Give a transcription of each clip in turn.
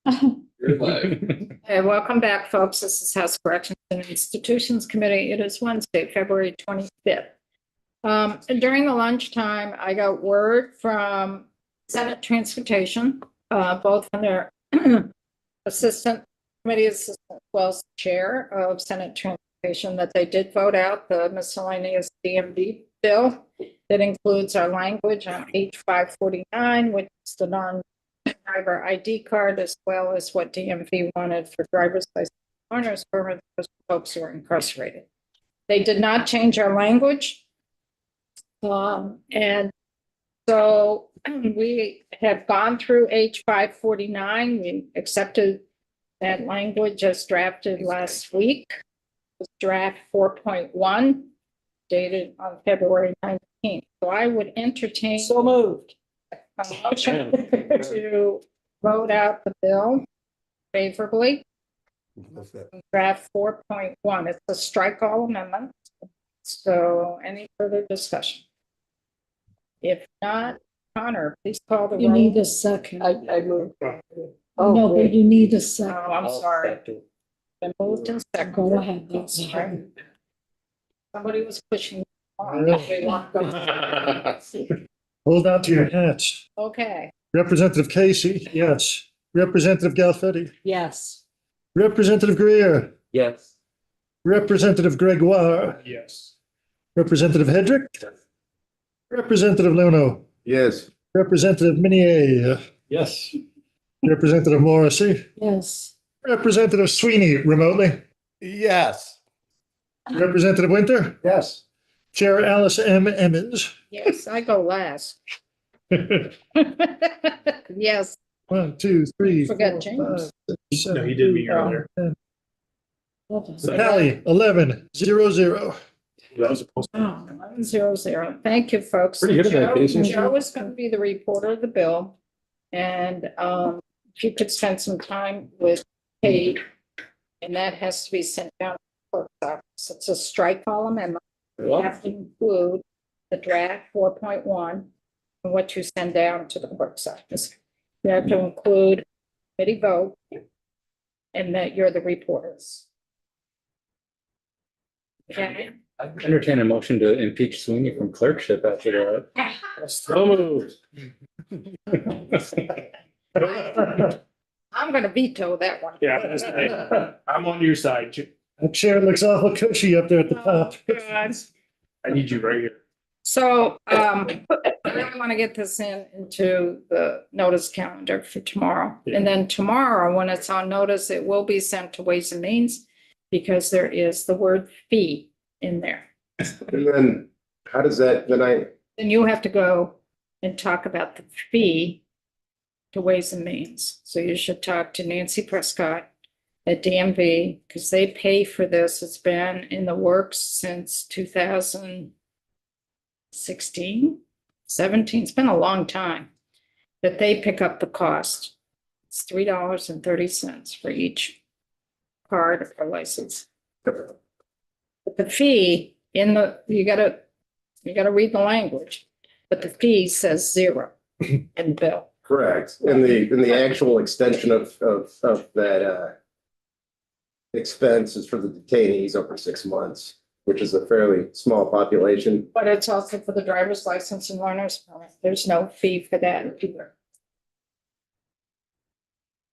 You're live. Hey, welcome back, folks. This is House Corrections and Institutions Committee. It is Wednesday, February 25th. During the lunchtime, I got word from Senate Transportation, both from their committee assistant, as well as the chair of Senate Transportation, that they did vote out the miscellaneous DMV bill that includes our language on H549, which is the non-driver ID card, as well as what DMV wanted for driver's license owners for those folks who are incarcerated. They did not change our language. And so we have gone through H549. We accepted that language as drafted last week. It was draft 4.1 dated on February 19th. So I would entertain So moved. a motion to vote out the bill favorably. Draft 4.1. It's a strike all amendment. So any further discussion? If not, Connor, please call the roll. You need a second. I moved. No, but wait. you need a Oh, second. I'm sorry. Been moved and seconded. Go ahead, that's fine. Somebody was pushing. Really? Hold on to your hats. Okay, Representative Casey, yes. Representative Galfetti, Yes. Representative Greer, Yes. Representative Gregoire, Yes. Representative Hedrick, Representative Luno, Yes. Representative Minier, Yes. Representative Morrissey, Yes, Representative Sweeney remotely, Yes. Representative Winter, Yes. Chair Alice M. Emmons. yes, I go last. Yes, 1, 2, 3, Forgot 4, James. 5, 6, 7, No, he did me 8, earlier. 9, 10. hold So- on. Tally 11-0-0. That was supposed to. 1100. Thank you, folks. Pretty good at that, Casey. Joe is going to be the reporter of the bill. And if you could spend some time with Kate, and that has to be sent down to the clerk's office. It's a strike all amendment. You have to include the draft 4.1 and what you send down to the clerk's office. You have to include committee vote and that you're the reporters. Okay. I entertain a motion to impeach Sweeney from clerkship after So moved. that. I'm gonna veto that one. Yeah, that's right. I'm on your side. That chair looks awful cushy up there at the top. God. I need you right here. So, I really want to get this into the notice calendar for tomorrow. And then tomorrow, when it's on notice, it will be sent to Ways and Means because there is the word fee in there. And then how does that, And you have to go and talk about the fee to Ways and Means. So you should talk to Nancy Prescott at DMV because they pay for this. It's been in the works since 2016, 17. It's been a long time that they pick up the cost. It's $3.30 for each card or license. But the fee you gotta read the language, but the fee says zero in bill. correct, and the actual extension of that expense is for the detainees over 6 months, which is a fairly small population. But it's also for the driver's license and learner's permit. There's no fee for that either.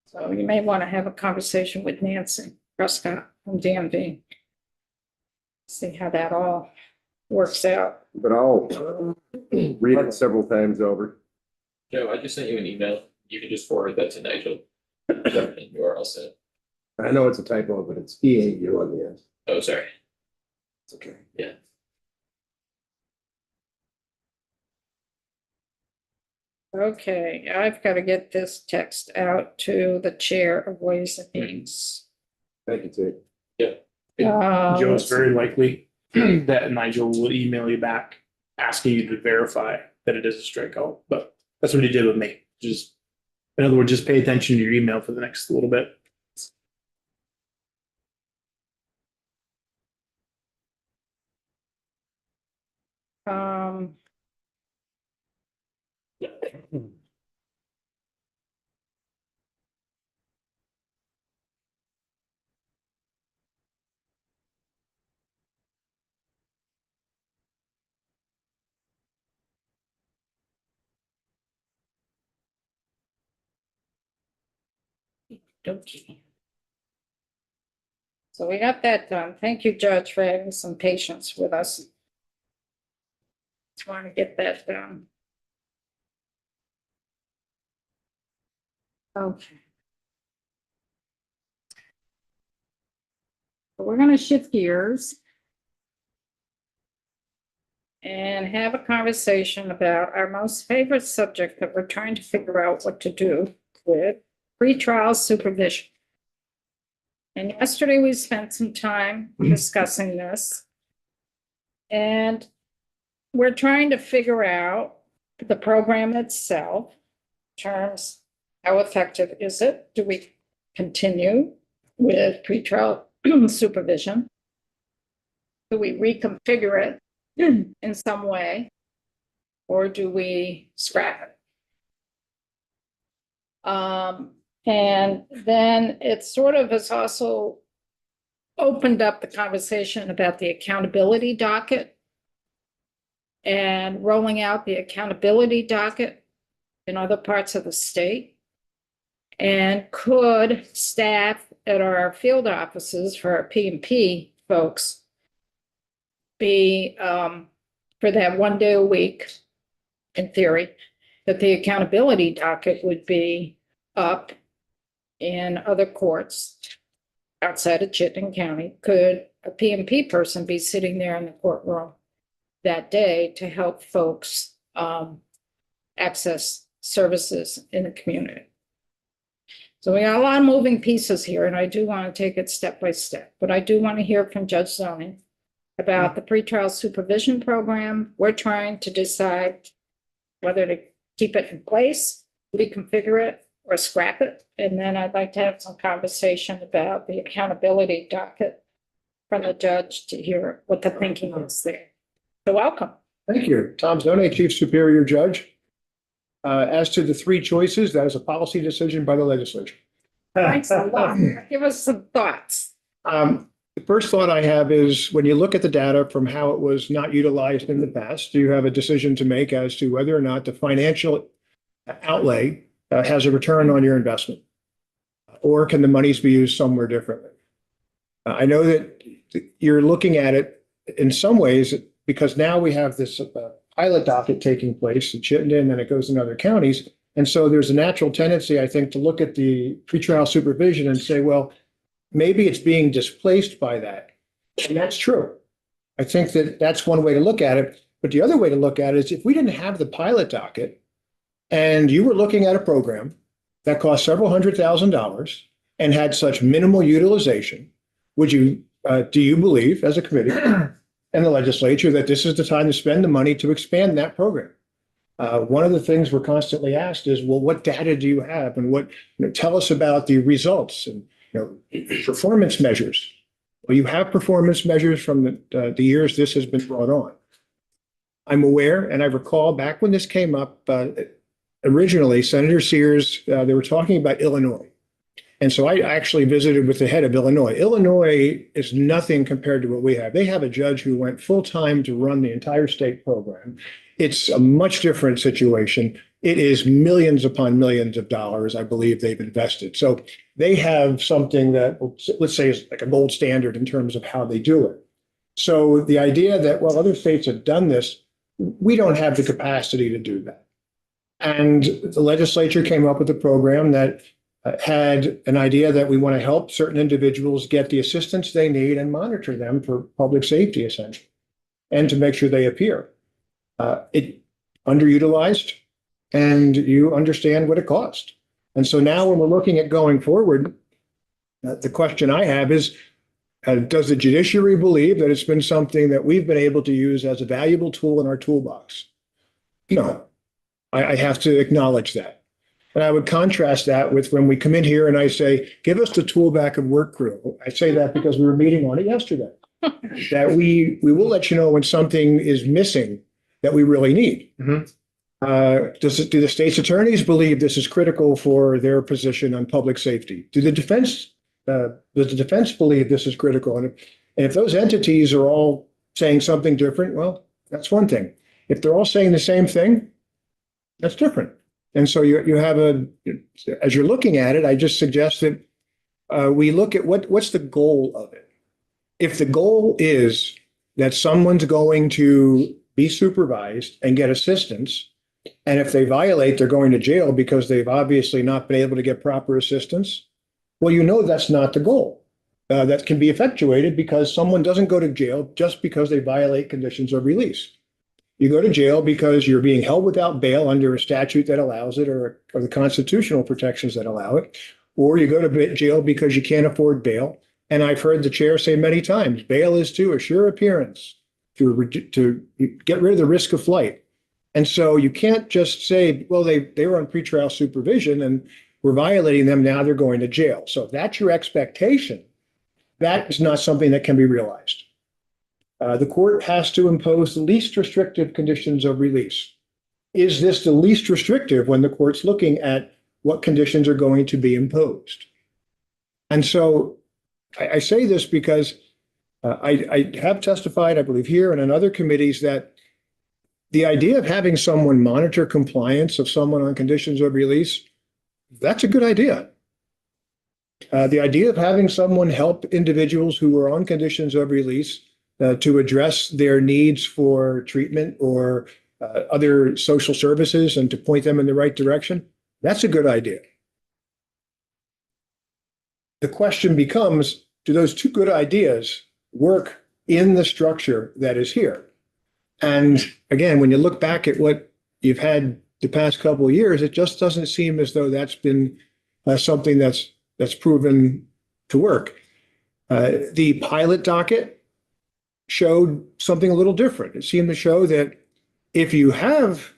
So you may want to have a conversation with Nancy Prescott from DMV. See how that all works out. But I'll read it several times over. Joe, I just sent you an email. You can just forward that to Nigel. And you are all set. I know it's a typo, but it's EAU on the end. Oh, sorry. It's okay. Yeah. Okay, I've got to get this text out to the chair of Ways and Means. Thank you, Tate. Joe, it's very likely that Nigel will email you back asking you to verify that it is a strikeout, but that's what he did with me. Just, in other words, just pay attention to your email for the next little bit. Um, Okay. So we got that done. Thank you, Judge, for having some patience with us. Just want to get that done. Okay. So we're going to shift gears and have a conversation about our most favorite subject that we're trying to figure out what to do with pretrial supervision. And yesterday we spent some time discussing this. And we're trying to figure out the program itself, in terms, how effective is it? Do we continue with pretrial supervision? Do we reconfigure it in some way? Or do we scrap it? And then it sort of has also opened up the conversation about the accountability docket and rolling out the accountability docket in other parts of the state. And could staff at our field offices for our P&P folks be, for that 1 day a week, in theory, that the accountability docket would be up in other courts outside of Chittenden County? Could a P&P person be sitting there in the courtroom that day to help folks access services in the community? So we got a lot of moving pieces here, and I do want to take it step by step, but I do want to hear from Judge Zoning about the pretrial supervision program. We're trying to decide whether to keep it in place, reconfigure it, or scrap it. And then I'd like to have some conversation about the accountability docket from the judge to hear what the thinking is there. So welcome. Thank you. Tom Zonay, Chief Superior Judge. As to the three choices, that is a policy decision by the legislature. Thanks a lot. Give us some thoughts. The first thought I have is when you look at the data from how it was not utilized in the past, you have a decision to make as to whether or not the financial outlay has a return on your investment, or can the monies be used somewhere differently? I know that you're looking at it in some ways because now we have this pilot docket taking place in Chittenden, and it goes in other counties. And so there's a natural tendency, I think, to look at the pretrial supervision and say, well, maybe it's being displaced by that. And that's true. I think that that's one way to look at it. But the other way to look at it is if we didn't have the pilot docket and you were looking at a program that cost several $100,000 and had such minimal utilization, would you, do you believe as a committee and the legislature that this is the time to spend the money to expand that program? One of the things we're constantly asked is, well, what data do you have? And what, tell us about the results and performance measures. Well, you have performance measures from the years this has been brought on. I'm aware, and I recall back when this came up, originally, Senator Sears, they were talking about Illinois. And so I actually visited with the head of Illinois. Illinois is nothing compared to what we have. They have a judge who went full-time to run the entire state program. It's a much different situation. It is millions upon millions of dollars, I believe, they've invested. So they have something that, let's say, is like a gold standard in terms of how they do it. So the idea that, well, other states have done this, we don't have the capacity to do that. And the legislature came up with a program that had an idea that we want to help certain individuals get the assistance they need and monitor them for public safety, essentially, and to make sure they appear. It underutilized, and you understand what it cost. And so now when we're looking at going forward, the question I have is, does the judiciary believe that it's been something that we've been able to use as a valuable tool in our toolbox? No, I have to acknowledge that. And I would contrast that with when we come in here and I say, give us the tool back of work crew. I say that because we were meeting on it yesterday, that we will let you know when something is missing that we really need. Mm-hmm. Do the state's attorneys believe this is critical for their position on public safety? Does the defense believe this is critical? And if those entities are all saying something different, well, that's one thing. If they're all saying the same thing, that's different. And so you have as you're looking at it, I just suggest that we look at what's the goal of it. If the goal is that someone's going to be supervised and get assistance, and if they violate, they're going to jail because they've obviously not been able to get proper assistance, well, you know that's not the goal. That can be effectuated because someone doesn't go to jail just because they violate conditions of release. You go to jail because you're being held without bail under a statute that allows it or the constitutional protections that allow it, or you go to jail because you can't afford bail. And I've heard the chair say many times, bail is to assure appearance, to get rid of the risk of flight. And so you can't just say, well, they were on pretrial supervision and we're violating them, now they're going to jail. So if that's your expectation, that is not something that can be realized. The court has to impose the least restrictive conditions of release. Is this the least restrictive when the court's looking at what conditions are going to be imposed? And so I say this because I have testified, I believe here and in other committees, that the idea of having someone monitor compliance of someone on conditions of release, that's a good idea. The idea of having someone help individuals who are on conditions of release to address their needs for treatment or other social services and to point them in the right direction, that's a good idea. The question becomes, do those two good ideas work in the structure that is here? And again, when you look back at what you've had the past couple of years, it just doesn't seem as though that's been something that's proven to work. The pilot docket showed something a little different. It seemed to show that if you have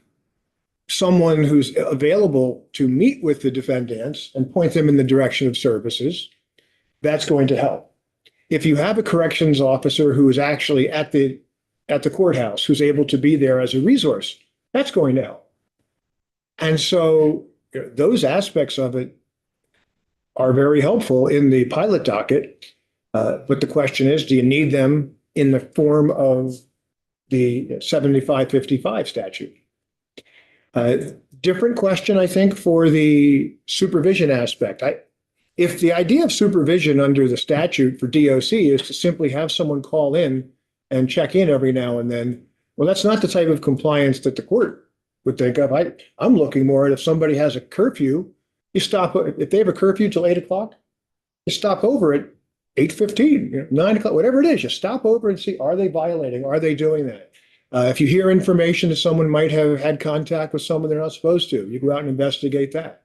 someone who's available to meet with the defendants and point them in the direction of services, that's going to help. If you have a corrections officer who is actually at the courthouse, who's able to be there as a resource, that's going to help. And so those aspects of it are very helpful in the pilot docket. But the question is, do you need them in the form of the 7555 statute? Different question, I think, for the supervision aspect. If the idea of supervision under the statute for DOC is to simply have someone call in and check in every now and then, well, that's not the type of compliance that the court would think of. I'm looking more at if somebody has a curfew, you stop, if they have a curfew till 8 o'clock, you stop over at 8:15, 9 o'clock, whatever it is, you stop over and see, are they violating? Are they doing that? If you hear information that someone might have had contact with someone they're not supposed to, you go out and investigate that.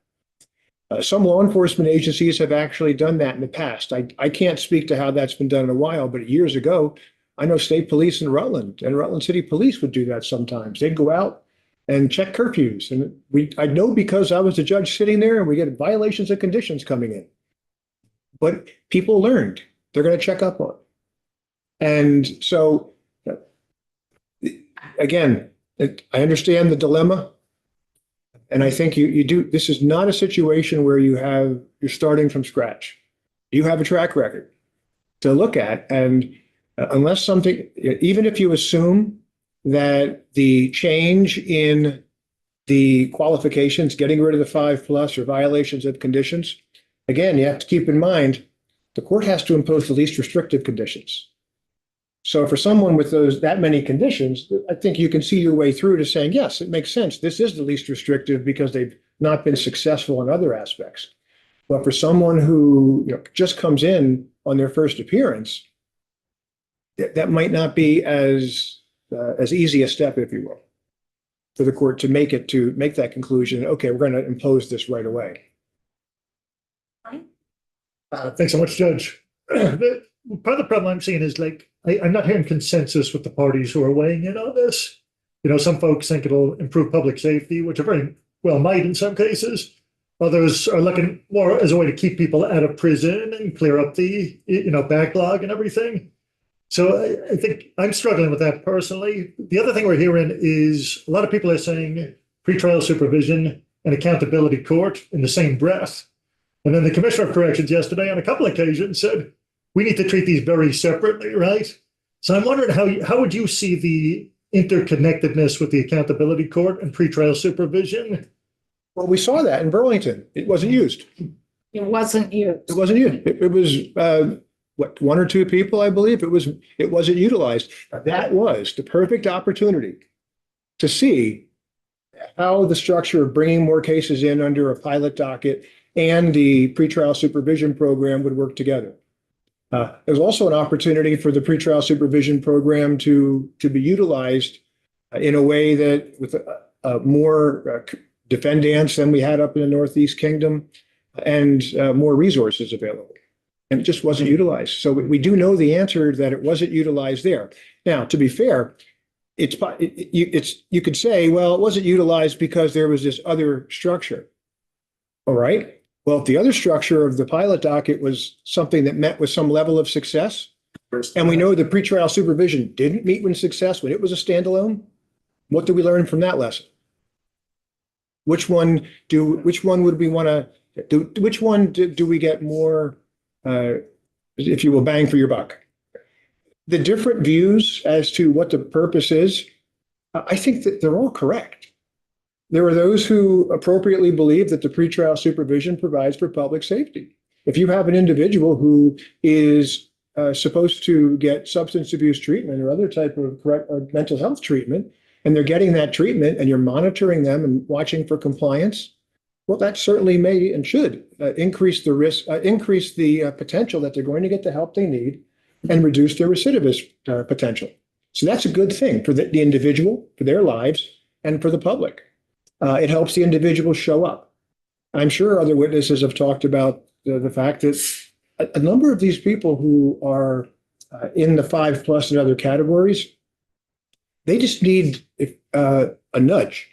Some law enforcement agencies have actually done that in the past. I can't speak to how that's been done in a while, but years ago, I know state police in Rutland and Rutland City Police would do that sometimes. They'd go out and check curfews. And I know because I was the judge sitting there and we get violations of conditions coming in. But people learned, they're going to check up on it. And so, again, I understand the dilemma. And I think you do, this is not a situation where you're starting from scratch. You have a track record to look at. And unless something, even if you assume that the change in the qualifications, getting rid of the 5+ or violations of conditions, again, you have to keep in mind, the court has to impose the least restrictive conditions. So for someone with that many conditions, I think you can see your way through to saying, yes, it makes sense. This is the least restrictive because they've not been successful in other aspects. But for someone who just comes in on their first appearance, that might not be as easy a step, if you will, for the court to make that conclusion. Okay, we're going to impose this right away. Thanks so much, Judge. Part of the problem I'm seeing is I'm not hearing consensus with the parties who are weighing in on this. Some folks think it'll improve public safety, which are very well might in some cases. Others are looking more as a way to keep people out of prison and clear up the backlog and everything. So I think I'm struggling with that personally. The other thing we're hearing is a lot of people are saying pretrial supervision and accountability court in the same breath. And then the Commissioner of Corrections yesterday on a couple of occasions said, we need to treat these very separately, right? So I'm wondering how would you see the interconnectedness with the accountability court and pretrial supervision? Well, we saw that in Burlington. It wasn't used. It wasn't used. It wasn't you. It was, what, one or two people, I believe. It wasn't utilized. That was the perfect opportunity to see how the structure of bringing more cases in under a pilot docket and the pretrial supervision program would work together. There's also an opportunity for the pretrial supervision program to be utilized in a way that with more defendants than we had up in the Northeast Kingdom and more resources available. And it just wasn't utilized. So we do know the answer that it wasn't utilized there. Now, to be fair, you could say, well, it wasn't utilized because there was this other structure. All right. Well, if the other structure of the pilot docket was something that met with some level of success, and we know the pretrial supervision didn't meet with success when it was a standalone, what do we learn from that lesson? Which one would we want to do? Which one do we get more, if you will, bang for your buck? The different views as to what the purpose is, I think that they're all correct. There are those who appropriately believe that the pretrial supervision provides for public safety. If you have an individual who is supposed to get substance abuse treatment or other type of mental health treatment, and they're getting that treatment and you're monitoring them and watching for compliance, well, that certainly may and should increase the risk, increase the potential that they're going to get the help they need and reduce their recidivist potential. So that's a good thing for the individual, for their lives, and for the public. It helps the individual show up. I'm sure other witnesses have talked about the fact that a number of these people who are in the 5+ and other categories, they just need a nudge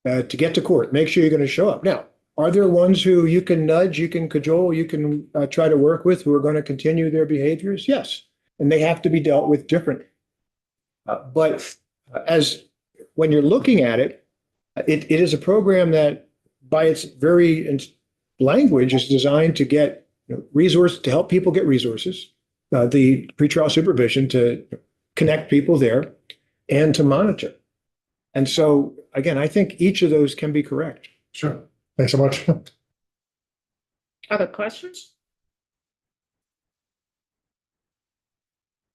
to get to court. Make sure you're going to show up. Now, are there ones who you can nudge, you can cajole, you can try to work with who are going to continue their behaviors? Yes. And they have to be dealt with differently. But when you're looking at it, it is a program that by its very language is designed to get resources, to help people get resources, the pretrial supervision to connect people there and to monitor. And so, again, I think each of those can be correct. Sure. Thanks so much. Other questions?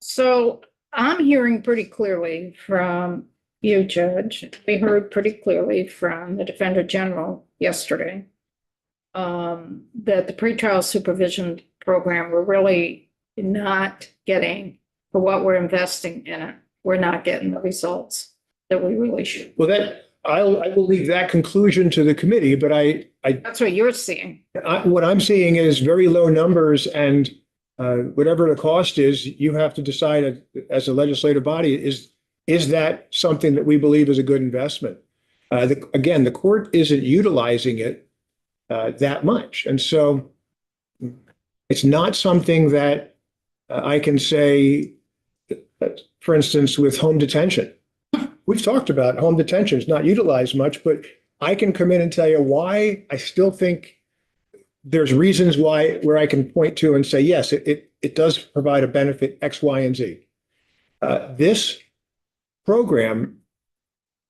So I'm hearing pretty clearly from you, Judge. We heard pretty clearly from the Defender General yesterday that the pretrial supervision program, we're really not getting, for what we're investing in it, we're not getting the results that we really should. Well, I will leave that conclusion to the committee, but That's what you're seeing. what I'm seeing is very low numbers, and whatever the cost is, you have to decide as a legislative body, is that something that we believe is a good investment? Again, the court isn't utilizing it that much. And so it's not something that I can say, for instance, with home detention. We've talked about home detention is not utilized much, but I can come in and tell you why I still think there's reasons where I can point to and say, yes, it does provide a benefit X, Y, and Z. This program,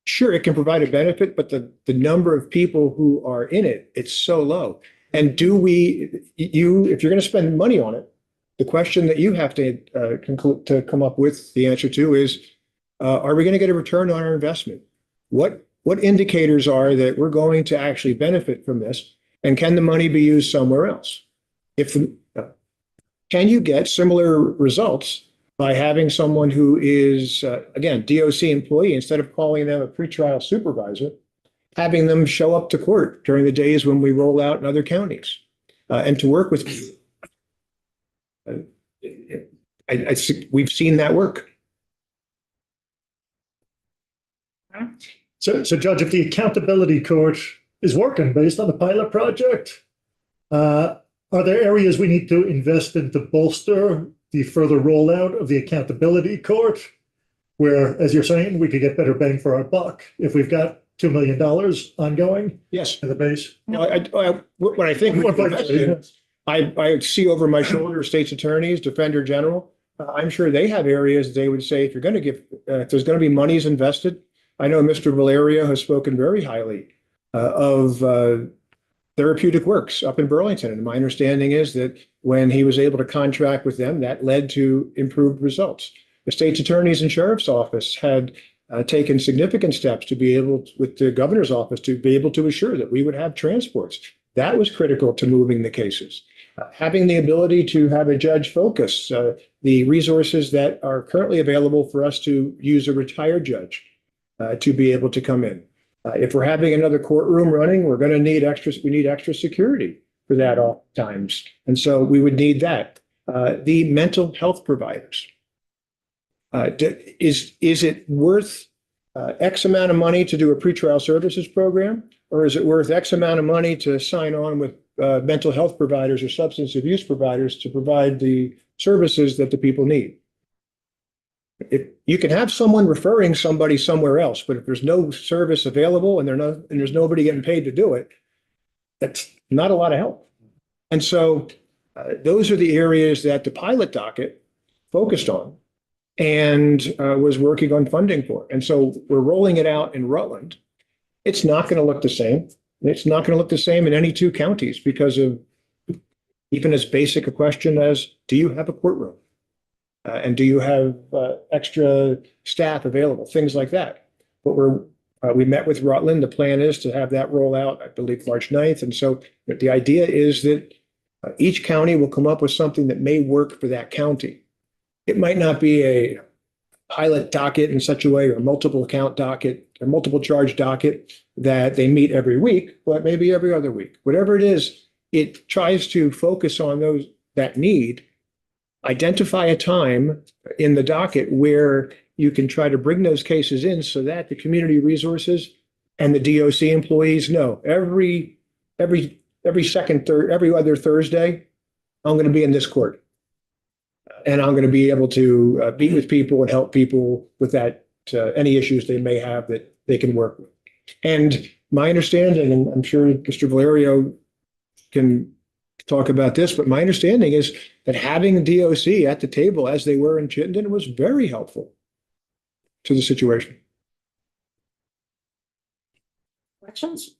sure, it can provide a benefit, but the number of people who are in it, it's so low. And if you're going to spend money on it, the question that you have to come up with the answer to is, are we going to get a return on our investment? What indicators are that we're going to actually benefit from this? And can the money be used somewhere else? Can you get similar results by having someone who is, again, DOC employee, instead of calling them a pretrial supervisor, having them show up to court during the days when we roll out in other counties and to work with people? We've seen that work. So Judge, if the accountability court is working based on the pilot project, are there areas we need to invest in to bolster the further rollout of the accountability court, where, as you're saying, we could get better bang for our buck if we've got $2 million ongoing? Yes. In the base? What I think we can invest in, I see over my shoulder state's attorneys, Defender General. I'm sure they have areas they would say, if you're going to if there's going to be monies invested. I know Mr. Valerio has spoken very highly of the Therapeutic Works up in Burlington. And my understanding is that when he was able to contract with them, that led to improved results. The state's attorney's and sheriff's office had taken significant steps to be able, with the governor's office, to be able to assure that we would have transports. That was critical to moving the cases. Having the ability to have a judge focus the resources that are currently available for us to use a retired judge to be able to come in. If we're having another courtroom running, we're going to need we need extra security for that oftentimes. And so we would need that. The mental health providers. Is it worth X amount of money to do a pretrial services program? Or is it worth X amount of money to sign on with mental health providers or substance abuse providers to provide the services that the people need? If you can have someone referring somebody somewhere else, but if there's no service available and there's nobody getting paid to do it, that's not a lot of help. And so those are the areas that the pilot docket focused on and was working on funding for. And so we're rolling it out in Rutland. It's not going to look the same. It's not going to look the same in any two counties because of even as basic a question as, do you have a courtroom? And do you have extra staff available? Things like that. But we met with Rutland. The plan is to have that roll out, I believe, March 9th. And so the idea is that each county will come up with something that may work for that county. It might not be a pilot docket in such a way or a multiple account docket or multiple charge docket that they meet every week, but maybe every other week. Whatever it is, it tries to focus on those that need, identify a time in the docket where you can try to bring those cases in so that the community resources and the DOC employees know every other Thursday, I'm going to be in this court. And I'm going to be able to meet with people and help people with that, any issues they may have that they can work with. And my understanding, and I'm sure Mr. Valerio can talk about this, but my understanding is that having DOC at the table as they were in Chittenden was very helpful to the situation. Questions?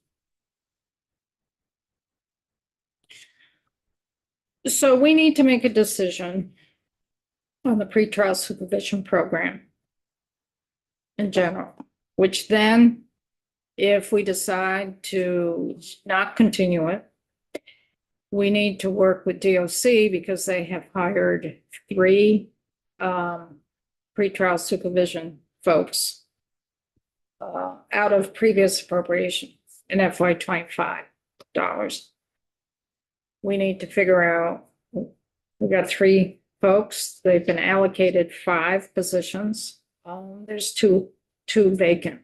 So we need to make a decision on the pretrial supervision program in general, which then, if we decide to not continue it, we need to work with DOC because they have hired 3 pretrial supervision folks out of previous appropriations in FY25 dollars. We need to figure out, we got 3 folks, they've been allocated 5 positions. There's two vacant.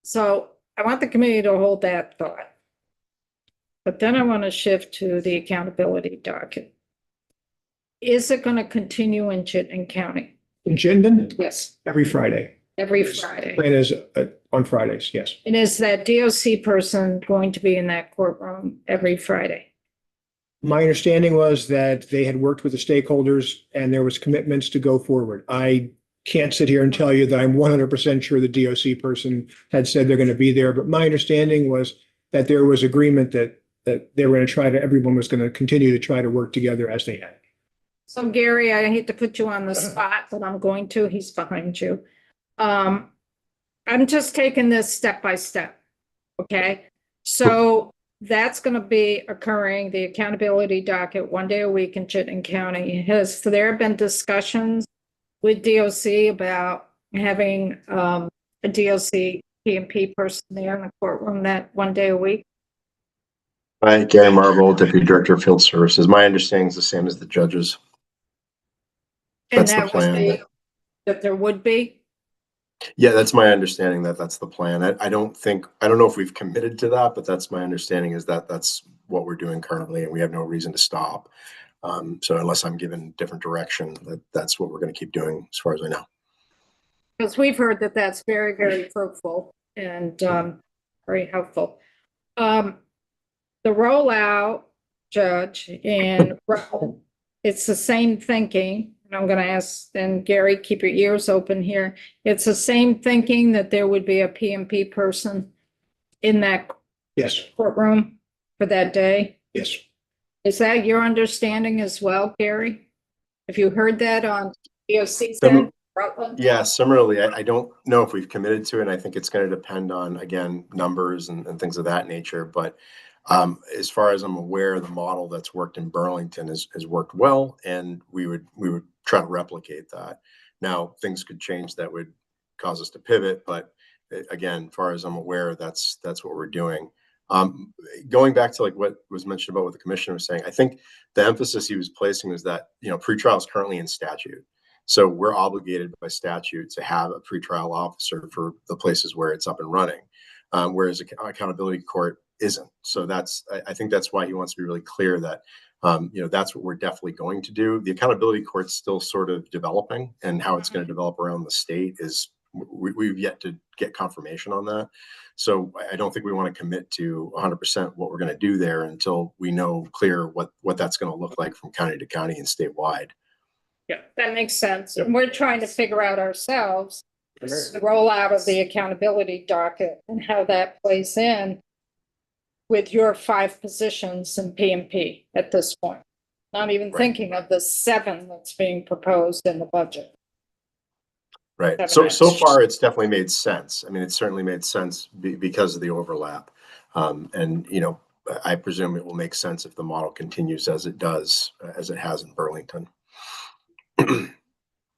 So I want the committee to hold that thought. But then I want to shift to the accountability docket. Is it going to continue in Chittenden County? In Chittenden? Yes, Every Friday. every Friday. Plan is on Fridays, yes. And is that DOC person going to be in that courtroom every Friday? My understanding was that they had worked with the stakeholders and there was commitments to go forward. I can't sit here and tell you that I'm 100% sure the DOC person had said they're going to be there, but my understanding was that there was agreement that they were going to everyone was going to continue to try to work together as they had. So Gary, I hate to put you on the spot, but I'm going to, he's behind you. I'm just taking this step by step, okay? So that's going to be occurring, the accountability docket, 1 day a week in Chittenden County. Has there been discussions with DOC about having a DOC PMP person there in the courtroom that 1 day a week? Hi, Gary Marble, Deputy Director of Field Services. My understanding is the same as the judges. And That's the that was plan. that there would be? Yeah, that's my understanding that that's the plan. I don't know if we've committed to that, but that's my understanding is that that's what we're doing currently and we have no reason to stop. So unless I'm given different direction, that's what we're going to keep doing as far as I know. Because we've heard that that's very, very fruitful and very helpful. The rollout, Judge, and it's the same thinking. And I'm going to ask, and Gary, keep your ears open here. It's the same thinking that there would be a PMP person in that Yes, courtroom for that day. yes. Is that your understanding as well, Gary? Have you heard that on DOC Some- said, Rutland? Yeah, similarly, I don't know if we've committed to it, and I think it's going to depend on, again, numbers and things of that nature. But as far as I'm aware, the model that's worked in Burlington has worked well, and we would try to replicate that. Now, things could change that would cause us to pivot, but again, as far as I'm aware, that's what we're doing. Going back to like what was mentioned about what the commissioner was saying, I think the emphasis he was placing was that, pretrial is currently in statute. So we're obligated by statute to have a pretrial officer for the places where it's up and running, whereas accountability court isn't. So I think that's why he wants to be really clear that, that's what we're definitely going to do. The accountability court's still sort of developing, and how it's going to develop around the state is we've yet to get confirmation on that. So I don't think we want to commit to 100% what we're going to do there until we know clear what that's going to look like from county to county and statewide. Yeah, that makes sense. And we're trying to figure out ourselves the rollout of the accountability docket and how that plays in with your 5 positions in PMP at this point. Not even Right. thinking of the 7 that's being proposed in the budget. Right. Seven So months. far, it's definitely made sense. I mean, it certainly made sense because of the overlap. And, I presume it will make sense if the model continues as it does, as it has in Burlington.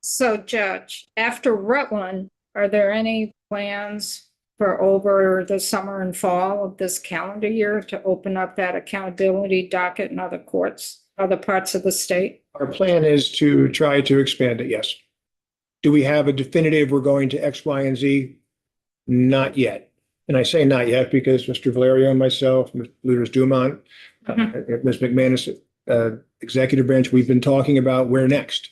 So Judge, after Rutland, are there any plans for over the summer and fall of this calendar year to open up that accountability docket in other courts, other parts of the state? Our plan is to try to expand it, yes. Do we have a definitive, we're going to X, Y, and Z? Not yet. And I say not yet because Mr. Valerio and myself, Ms. Luders Dumont, Ms. McManus, executive branch, we've been talking about where next.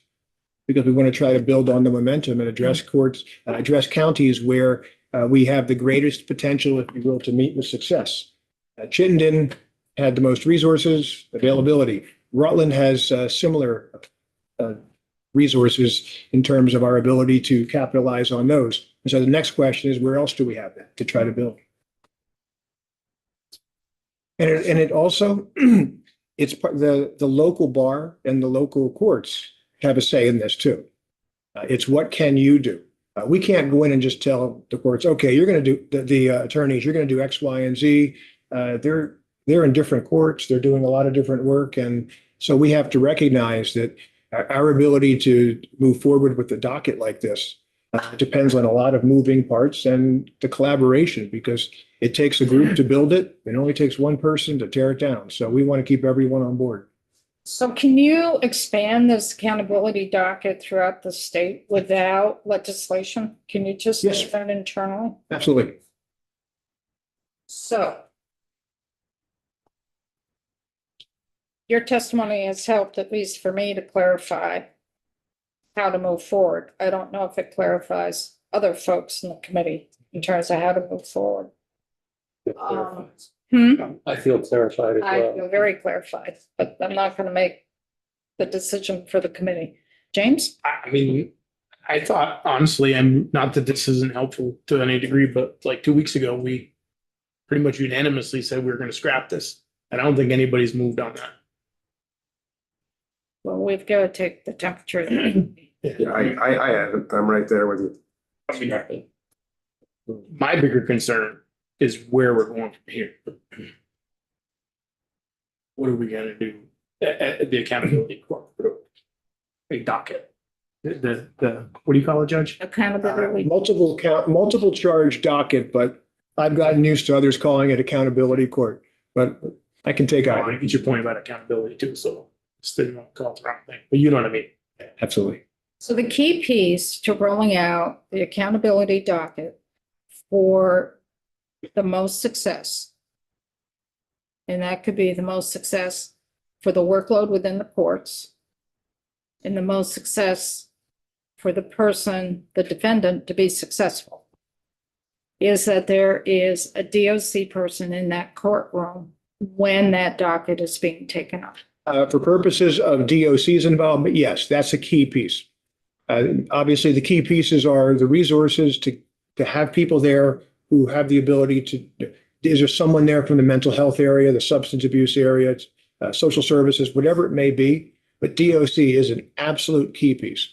Because we want to try to build on the momentum and address courts, address counties where we have the greatest potential, if you will, to meet with success. Chittenden had the most resources, availability. Rutland has similar resources in terms of our ability to capitalize on those. And so the next question is, where else do we have that to try to build? And it also, it's the local bar and the local courts have a say in this too. It's what can you do? We can't go in and just tell the courts, okay, you're going to do the attorneys, you're going to do X, Y, and Z. They're in different courts. They're doing a lot of different work. And so we have to recognize that our ability to move forward with the docket like this depends on a lot of moving parts and the collaboration, because it takes a group to build it. It only takes one person to tear it down. So we want to keep everyone on board. So can you expand this accountability docket throughout the state without legislation? Can you just do Yes. that internally? Absolutely. So your testimony has helped, at least for me, to clarify how to move forward. I don't know if it clarifies other folks in the committee in terms of how to move forward. I feel clarified as I well. feel very clarified, but I'm not going to make the decision for the committee. James? I mean, I thought honestly, I'm not that this isn't helpful to any degree, but like 2 weeks ago, we pretty much unanimously said we were going to scrap this. And I don't think anybody's moved on that. Well, we've got to take the temperature. Yeah, I have it. I'm right there with you. I mean, my bigger concern is where we're going from here. What are we gonna do at the accountability court? A docket. The what do you call it, Judge? Accountability. Multiple charge docket, but I've gotten used to others calling it accountability court, but I can take I either. get your point about accountability too, so just didn't want to call it the wrong thing, but you know what I mean. Absolutely. So the key piece to rolling out the accountability docket for the most success, and that could be the most success for the workload within the courts, and the most success for the person, the defendant, to be successful, is that there is a DOC person in that courtroom when that docket is being taken up. For purposes of DOC's involvement, yes, that's a key piece. Obviously, the key pieces are the resources to have people there who have the ability to is there someone there from the mental health area, the substance abuse area, social services, whatever it may be, but DOC is an absolute key piece.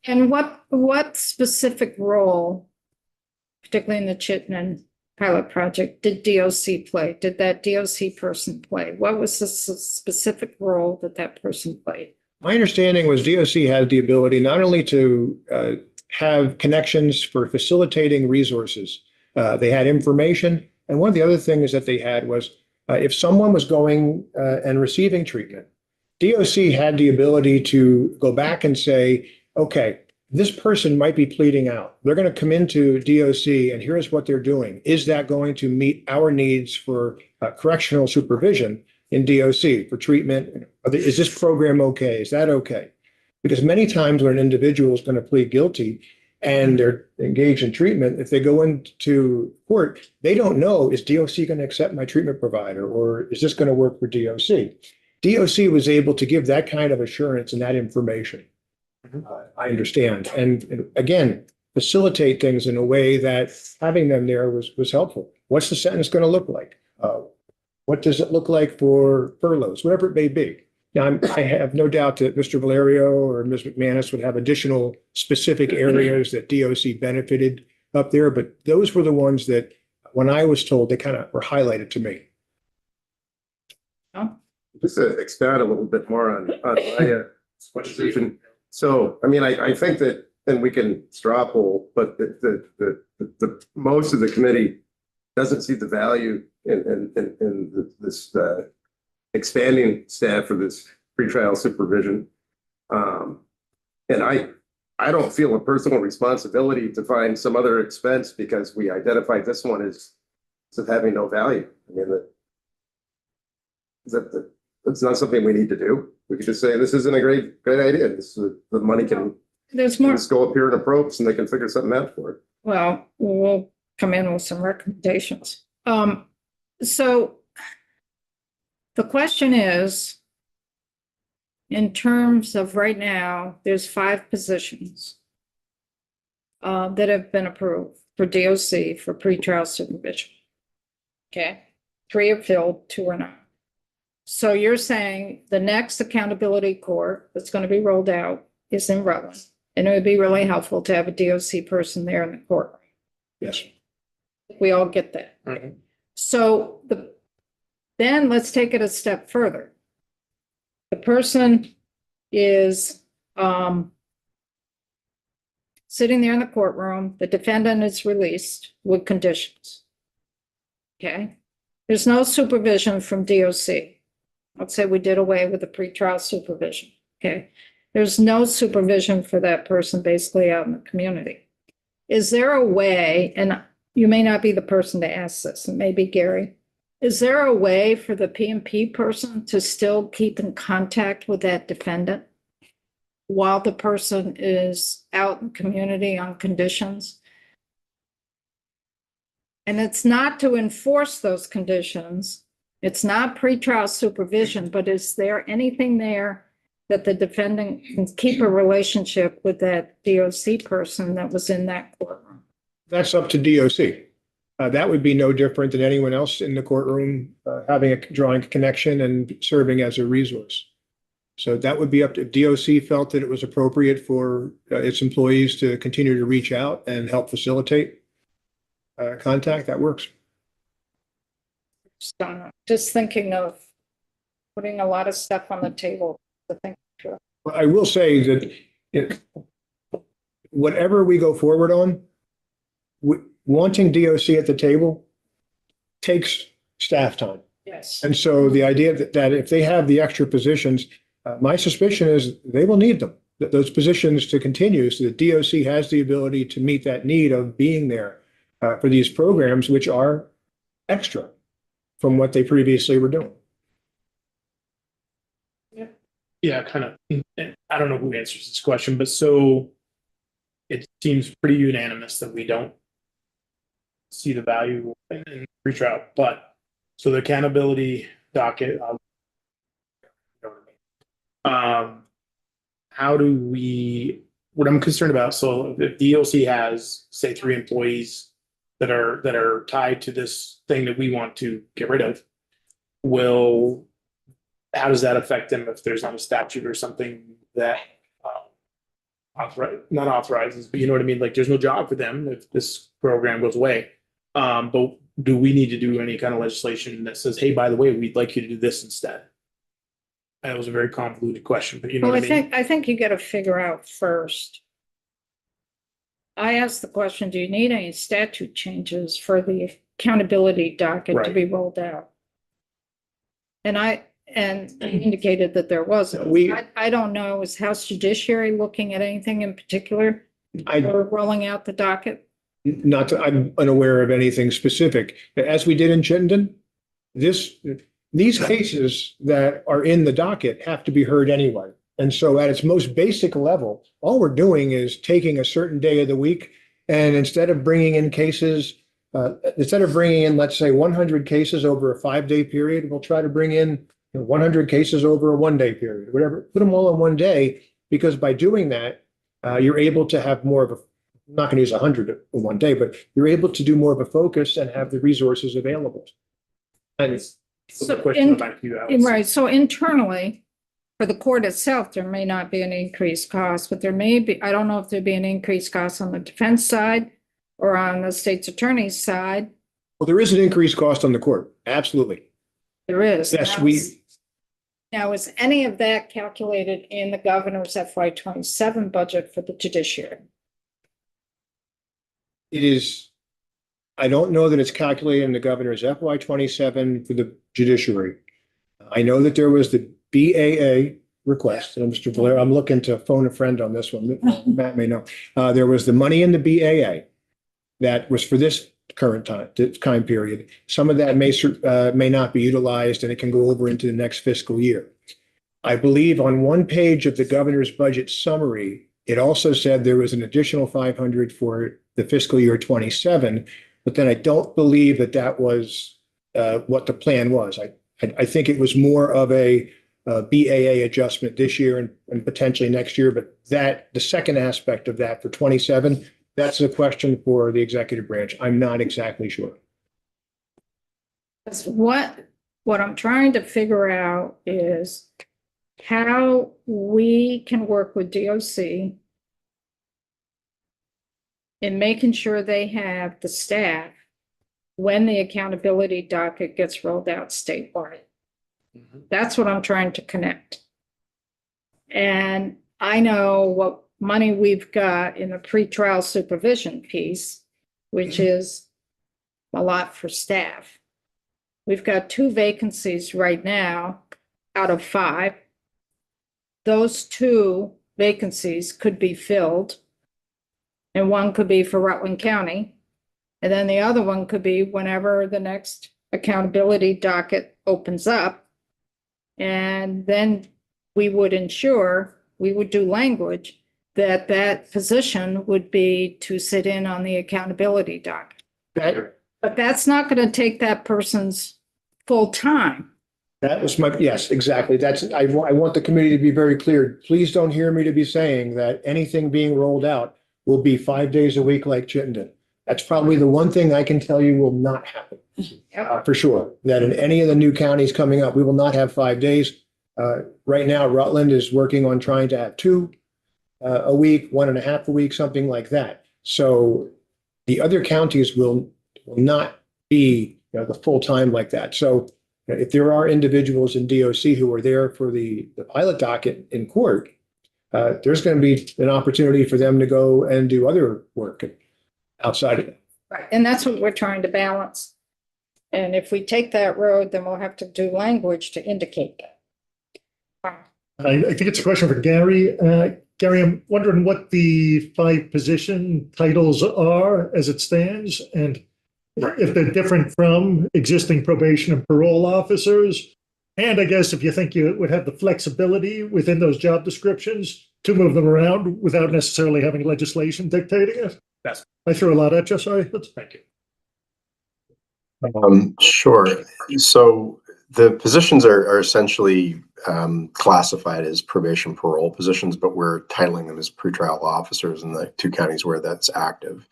And what specific role, particularly in the Chittenden pilot project, did DOC play? Did that DOC person play? What was the specific role that that person played? My understanding was DOC had the ability not only to have connections for facilitating resources, they had information. And one of the other things that they had was if someone was going and receiving treatment, DOC had the ability to go back and say, okay, this person might be pleading out. They're going to come into DOC and here's what they're doing. Is that going to meet our needs for correctional supervision in DOC for treatment? Is this program okay? Is that okay? Because many times when an individual is going to plead guilty and they're engaged in treatment, if they go into court, they don't know, is DOC going to accept my treatment provider or is this going to work for DOC? DOC was able to give that kind of assurance and that information. I understand. And again, facilitate things in a way that having them there was helpful. What's the sentence going to look like? What does it look like for furloughs, whatever it may be? Now, I have no doubt that Mr. Valerio or Ms. McManus would have additional specific areas that DOC benefited up there, but those were the ones that, when I was told, they kind of were highlighted to me. Just to expand a little bit more on my position. So, I mean, I think that, and we can straw poll, but the most of the committee doesn't see the value in this expanding staff for this pretrial supervision. And I don't feel a personal responsibility to find some other expense because we identified this one as having no value. I mean, that's not something we need to do. We could just say, this isn't a great idea. This is, the money can There's more. just go up here in approach and they can figure something out for it. Well, we'll come in with some recommendations. So the question is, in terms of right now, there's 5 positions that have been approved for DOC for pretrial supervision. Okay, 3 are filled, 2 are not. So you're saying the next accountability court that's going to be rolled out is in Rutland, and it would be really helpful to have a DOC person there in the courtroom. Yes. We all get that. Right. So then let's take it a step further. The person is sitting there in the courtroom, the defendant is released with conditions. Okay, there's no supervision from DOC. Let's say we did away with the pretrial supervision. Okay, there's no supervision for that person basically out in the community. Is there a way, and you may not be the person to ask this, it may be Gary, is there a way for the P&P person to still keep in contact with that defendant while the person is out in the community on conditions? And it's not to enforce those conditions. It's not pretrial supervision, but is there anything there that the defendant can keep a relationship with that DOC person that was in that courtroom? That's up to DOC. That would be no different than anyone else in the courtroom drawing a connection and serving as a resource. So that would be up to, if DOC felt that it was appropriate for its employees to continue to reach out and help facilitate contact, that works. Just don't know. Just thinking of putting a lot of stuff on the table to think through. I will say that whatever we go forward on, wanting DOC at the table takes staff time. Yes. And so the idea that if they have the extra positions, my suspicion is they will need them, those positions to continue so that DOC has the ability to meet that need of being there for these programs, which are extra from what they previously were doing. Yeah, kind of. I don't know who answers this question, but so it seems pretty unanimous that we don't see the value in pretrial, but so the accountability docket, how do we, what I'm concerned about, so if DOC has, say, 3 employees that are tied to this thing that we want to get rid of, how does that affect them if there's not a statute or something that not authorizes, but you know what I mean? Like, there's no job for them if this program goes away. But do we need to do any kind of legislation that says, hey, by the way, we'd like you to do this instead? That was a very convoluted question, but you know Well, what I mean? I think you gotta figure out first. I asked the question, do you need any statute changes for the accountability docket to Right. be rolled out? And indicated that there wasn't. We- I don't know, is House Judiciary looking at anything in particular I, for rolling out the docket? I'm unaware of anything specific. As we did in Chittenden, these cases that are in the docket have to be heard anyway. And so at its most basic level, all we're doing is taking a certain day of the week, and instead of bringing in, let's say, 100 cases over a 5-day period, we'll try to bring in 100 cases over a 1-day period, whatever, put them all in one day, because by doing that, you're able to have more of I'm not going to use 100 in one day, but you're able to do more of a focus and have the resources available. And So the question back to you, Alex. Right, so internally, for the court itself, there may not be an increased cost, but there may be, I don't know if there'd be an increased cost on the defense side or on the state's attorney's side. well, there is an increased cost on the court. Absolutely. There is. Yes, Now, is any of that calculated in the governor's FY27 budget for the judiciary? It is, I don't know that it's calculated in the governor's FY27 for the judiciary. I know that there was the BAA request, and Mr. Valero, I'm looking to phone a friend on this one. Matt may know. There was the money in the BAA that was for this current time period. Some of that may not be utilized, and it can go over into the next fiscal year. I believe on one page of the governor's budget summary, it also said there was an additional 500 for the fiscal year 27, but then I don't believe that was what the plan was. I think it was more of a BAA adjustment this year and potentially next year, but the second aspect of that for 27, that's a question for the executive branch. I'm not exactly sure. What I'm trying to figure out is how we can work with DOC in making sure they have the staff when the accountability docket gets rolled out statewide. That's what I'm trying to connect. And I know what money we've got in the pretrial supervision piece, which is a lot for staff. We've got 2 vacancies right now out of 5. Those 2 vacancies could be filled, and one could be for Rutland County. And then the other one could be whenever the next accountability docket opens up. And then we would do language that position would be to sit in on the accountability docket. But that's not going to take that person's full time. That was yes, exactly. I want the committee to be very clear. Please don't hear me to be saying that anything being rolled out will be 5 days a week like Chittenden. That's probably the one thing I can tell you will not happen. For sure, that in any of the new counties coming up, we will not have 5 days. Right now, Rutland is working on trying to have 2 a week, 1.5 a week, something like that. So the other counties will not be the full time like that. So if there are individuals in DOC who are there for the pilot docket in court, there's going to be an opportunity for them to go and do other work outside of it. Right. And that's what we're trying to balance. And if we take that road, then we'll have to do language to indicate that. I think it's a question for Gary. Gary, I'm wondering what the 5 position titles are as it stands, and if they're different from existing probation and parole officers. And I guess if you think you would have the flexibility within those job descriptions to move them around without necessarily having legislation dictating it. I threw a lot at you, sorry. Thank you. Sure. So the positions are essentially classified as probation parole positions, but we're titling them as pretrial officers in the 2 counties where that's active.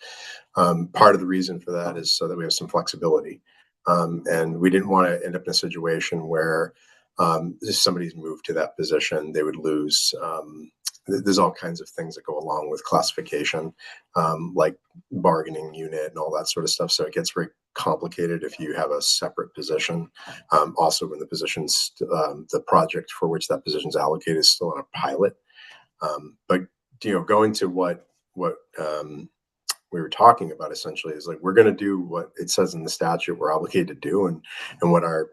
Part of the reason for that is so that we have some flexibility. And we didn't want to end up in a situation where if somebody's moved to that position, they would lose. There's all kinds of things that go along with classification, like bargaining unit and all that sort of stuff. So it gets very complicated if you have a separate position. Also, when the positions, the project for which that position is allocated is still on a pilot. But going to what we were talking about essentially is like we're going to do what it says in the statute we're obligated to do, and what our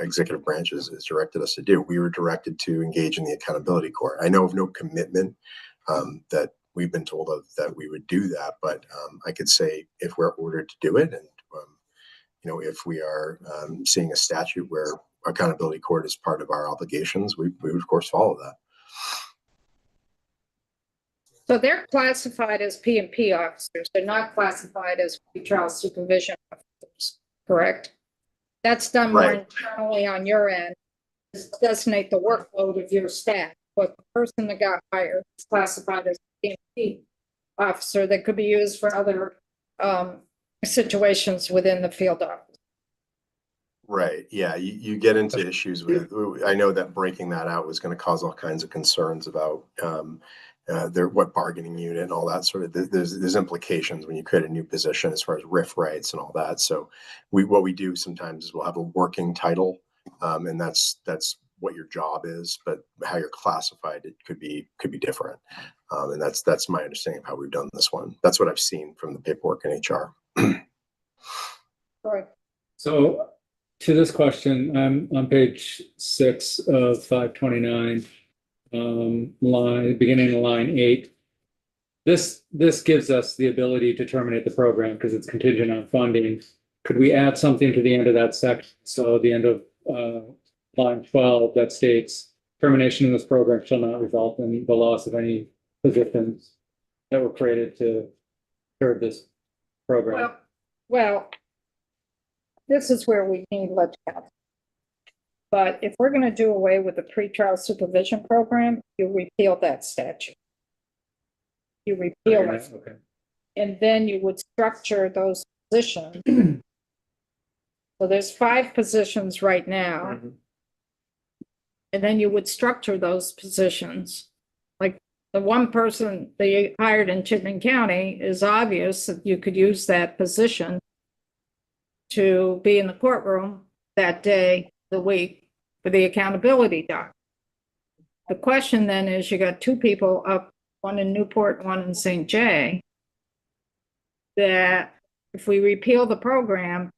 executive branch has directed us to do. We were directed to engage in the accountability court. I know of no commitment that we've been told of that we would do that, but I could say if we're ordered to do it, and if we are seeing a statute where accountability court is part of our obligations, we would of course follow that. So they're classified as P&P officers. They're not classified as pretrial supervision officers, correct? That's done more Right. internally on your end, to designate the workload of your staff. But the person that got hired is classified as a P&P officer that could be used for other situations within the field office. Right. Yeah. You get into issues with, I know that breaking that out was going to cause all kinds of concerns about what bargaining unit and all that sort of, there's implications when you create a new position as far as RIF rights and all that. So what we do sometimes is we'll have a working title, and that's what your job is, but how you're classified, it could be different. And that's my understanding of how we've done this one. That's what I've seen from the paperwork in HR. Right. So to this question, I'm on page 6 of 529, beginning of line 8. This gives us the ability to terminate the program because it's contingent on funding. Could we add something to the end of that section? So the end of line 12 that states termination of this program shall not result in the loss of any positions that were created to serve this program. Well, this is where we need legislation. But if we're going to do away with the pretrial supervision program, you repeal that statute. You repeal it, Okay. and then you would structure those positions. So there's 5 positions right now. And then you would structure those positions. Like the one person they hired in Chittenden County is obvious that you could use that position to be in the courtroom that day, the week, for the accountability doc. The question then is you got 2 people up, one in Newport, one in St. Jay, that if we repeal the program,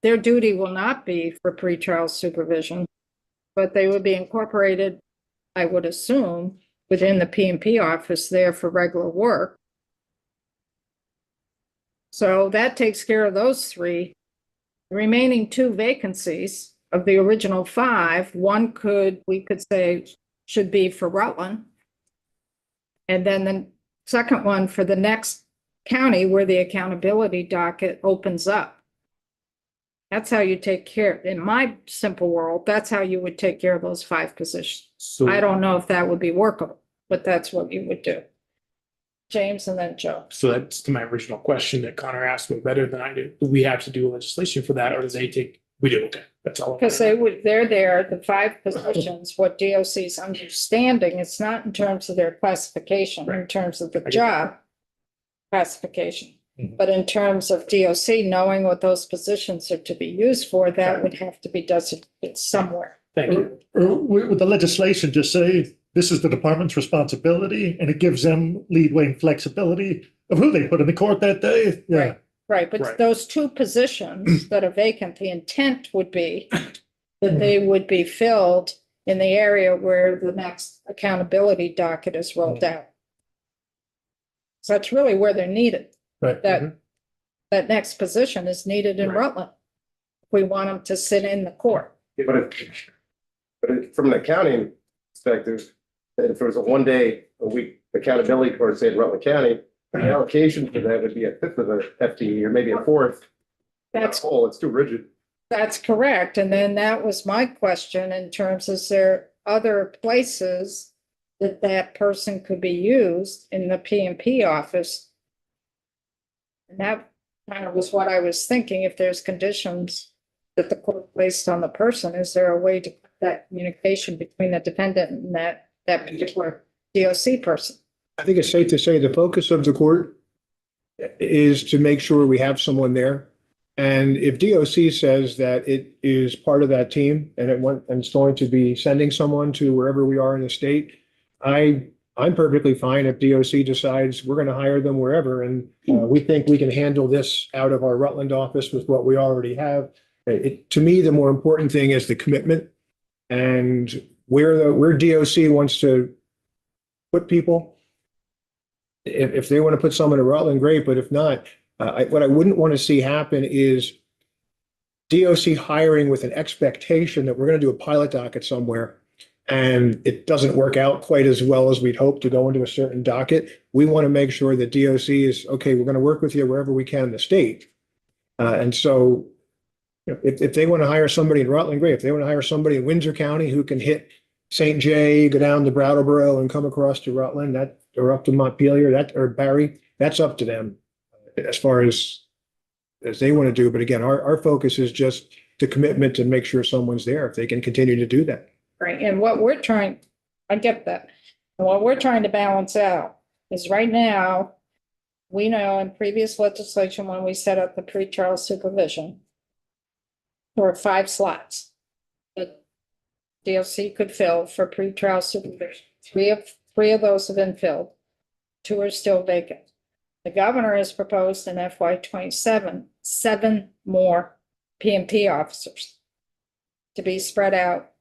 their duty will not be for pretrial supervision, but they would be incorporated, I would assume, within the P&P office there for regular work. So that takes care of those 3. The remaining 2 vacancies of the original 5, one we could say should be for Rutland. And then the second one for the next county where the accountability docket opens up. That's how you take care, in my simple world, that's how you would take care of those 5 positions. So I don't know if that would be workable, but that's what you would do. James and then Joe. So that's to my original question that Connor asked me better than I do. Do we have to do legislation for that, or does they take? We do. Okay, that's all. Because they're there, the 5 positions, what DOC's understanding, it's not in terms of their classification, in terms of the get job classification. Mhm. But in terms of DOC knowing what those positions are to be used for, that would have to be designated somewhere. Thank you. Or would the legislation just say this is the department's responsibility, and it gives them leadway and flexibility of who they put in the court that day? Yeah. Right. Right, but Right. those 2 positions that are vacant, the intent would be that they would be filled in the area where the next accountability docket is rolled out. So that's really where they're needed. Right. That next position is needed in Right. Rutland. If we want them to sit in the court. But from an accounting perspective, if there was a 1-day-a-week accountability court, say in Rutland County, the allocation for that would be 1/5 of the FTE or maybe 1/4. That's It's too rigid. That's correct. And then that was my question in terms, is there other places that that person could be used in the P&P office? And that kind of was what I was thinking. If there's conditions that the court placed on the person, is there a way to put that communication between the defendant and that particular DOC person? I think it's safe to say the focus of the court is to make sure we have someone there. And if DOC says that it is part of that team and it's going to be sending someone to wherever we are in the state, I'm perfectly fine if DOC decides we're going to hire them wherever, and we think we can handle this out of our Rutland office with what we already have. To me, the more important thing is the commitment and where DOC wants to put people. If they want to put someone in Rutland, great, but if not, what I wouldn't want to see happen is DOC hiring with an expectation that we're going to do a pilot docket somewhere and it doesn't work out quite as well as we'd hope to go into a certain docket. We want to make sure that DOC is, okay, we're going to work with you wherever we can in the state. And so if they want to hire somebody in Rutland, great. If they want to hire somebody in Windsor County who can hit St. Jay, go down to Brattleboro and come across to Rutland, or up to Montpelier, or Barry, that's up to them as far as they want to do. But again, our focus is just the commitment to make sure someone's there if they can continue to do that. Right, and what we're trying, I get that. And what we're trying to balance out is right now, we know in previous legislation, when we set up the pretrial supervision, there were 5 slots that DOC could fill for pretrial supervision. Three of those have been filled. 2 are still vacant. The governor has proposed in FY27, 7 more P&P officers to be spread out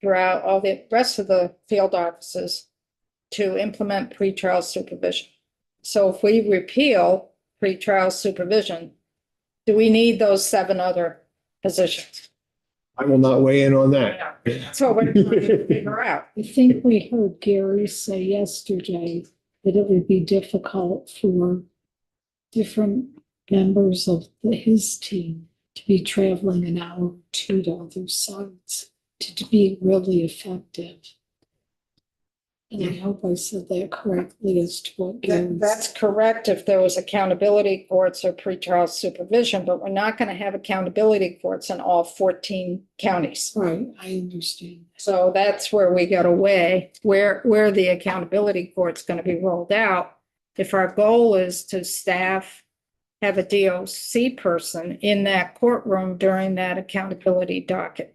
throughout all the rest of the field offices to implement pretrial supervision. So if we repeal pretrial supervision, do we need those 7 other positions? I will not weigh in on that. So we're trying to figure out. I think we heard Gary say yesterday that it would be difficult for different members of his team to be traveling an hour or 2 to other sites to be really effective. And I hope I said that correctly as to what Gary That's correct if there was accountability courts or pretrial supervision, but we're not going to have accountability courts in all 14 counties. Right, I understand. So that's where we got to weigh where the accountability court's going to be rolled out. If our goal is to have a DOC person in that courtroom during that accountability docket.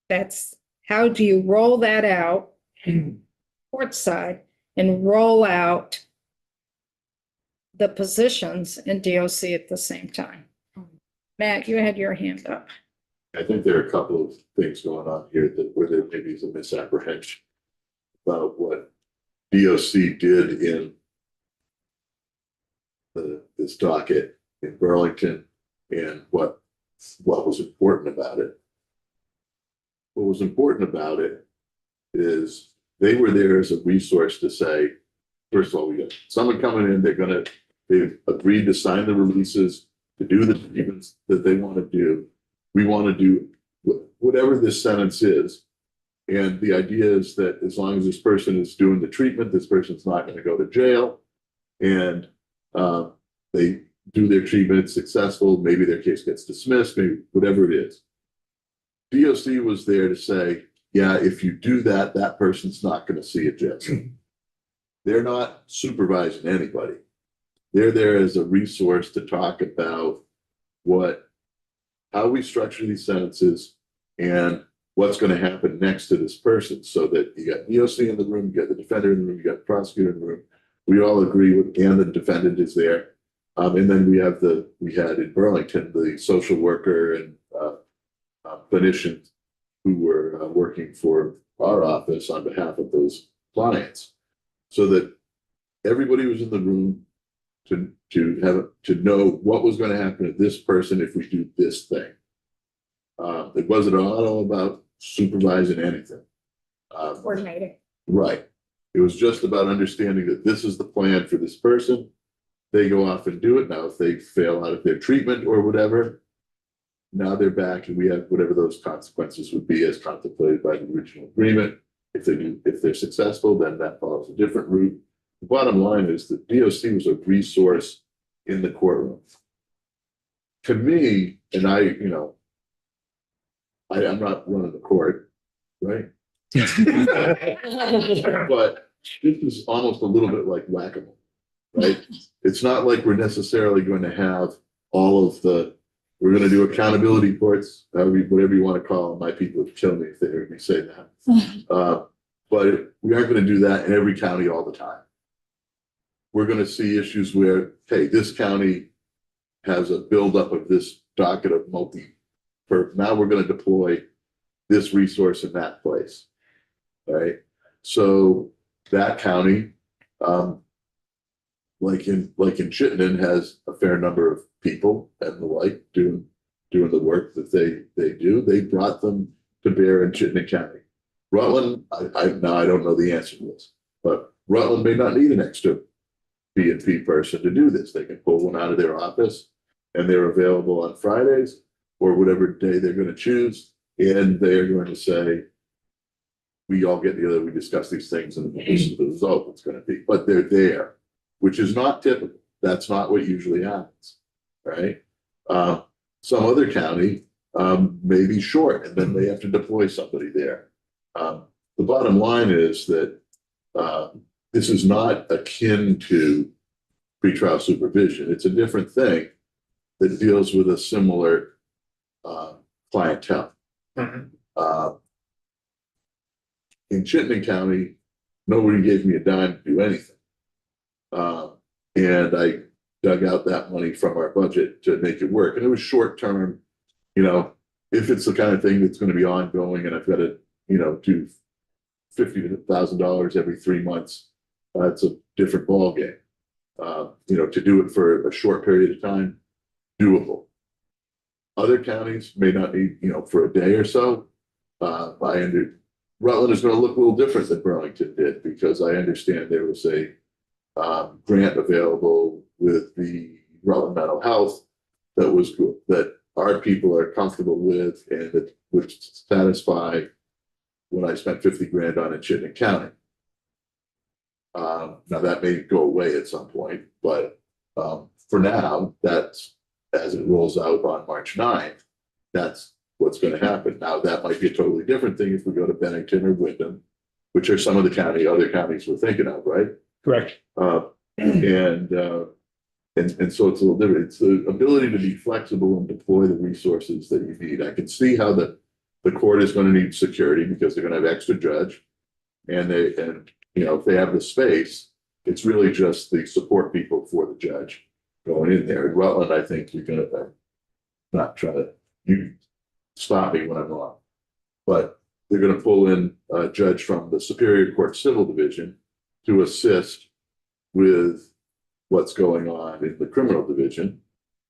That's how do you roll that out court side and roll out the positions in DOC at the same time. Matt, you had your hand up. I think there are a couple of things going on here where there maybe is a misapprehension about what DOC did in this docket in Burlington and what was important about it. What was important about it is they were there as a resource to say, first of all, we got someone coming in, they've agreed to sign the releases, to do the treatments that they want to do. We want to do whatever this sentence is. And the idea is that as long as this person is doing the treatment, this person's not going to go to jail. And they do their treatment, it's successful, maybe their case gets dismissed, maybe whatever it is. DOC was there to say, yeah, if you do that, that person's not going to see a jail. They're not supervising anybody. They're there as a resource to talk about how we structure these sentences and what's going to happen next to this person, so that you got DOC in the room, you got the defender in the room, you got the prosecutor in the room. We all agree with, and the defendant is there. And then we had in Burlington, the social worker and clinicians who were working for our office on behalf of those clients, so that everybody was in the room to know what was going to happen to this person if we do this thing. It wasn't all about supervising anything. Coordinating. Right. It was just about understanding that this is the plan for this person. They go off and do it. Now, if they fail out of their treatment or whatever, now they're back and we have whatever those consequences would be as contemplated by the original agreement. If they're successful, then that follows a different route. The bottom line is that DOC was a resource in the courtroom. To me, and I'm not running the court, right? But this is almost a little bit like whack-a-mole, right? It's not like we're necessarily going to have all of we're going to do accountability reports, whatever you want to call them. My people would kill me if they heard me say that. But we aren't going to do that in every county all the time. We're going to see issues where, hey, this county has a buildup of this docket of now we're going to deploy this resource in that place, right? So that county, like in Chittenden, has a fair number of people and the like doing the work that they do. They brought them to bear in Chittenden County. Rutland, I don't know the answer to this, but Rutland may not need an extra B&P person to do this. They can pull one out of their office and they're available on Fridays or whatever day they're going to choose. And they're going to say, we all get together, we discuss these things, and this is the result it's going to be. But they're there, which is not typical. That's not what usually happens, right? Some other county may be short, and then they have to deploy somebody there. The bottom line is that this is not akin to pretrial supervision. It's a different thing that deals with a similar clientele. In Chittenden County, nobody gave me a dime to do anything. And I dug out that money from our budget to make it work. And it was short term, if it's the kind of thing that's going to be ongoing and I've got to, do $50,000 every 3 months, it's a different ballgame. To do it for a short period of time, doable. Other counties may not need, for a day or so. Rutland is going to look a little different than Burlington did because I understand there was a grant available with the Rutland Mental Health that our people are comfortable with and that would satisfy what I spent 50 grand on in Chittenden County. Now that may go away at some point, but for now, that's as it rolls out on March 9th, that's what's going to happen. Now that might be a totally different thing if we go to Bennington or Wyndham, which are some of the other counties we're thinking of, right? Correct. And so it's a little different. It's the ability to be flexible and deploy the resources that you need. I can see how the court is going to need security because they're going to have extra judge, and if they have the space, it's really just the support people for the judge going in there. In Rutland, I think you're going to not try to stop me when I'm wrong, but they're going to pull in a judge from the Superior Court Civil Division to assist with what's going on in the criminal division.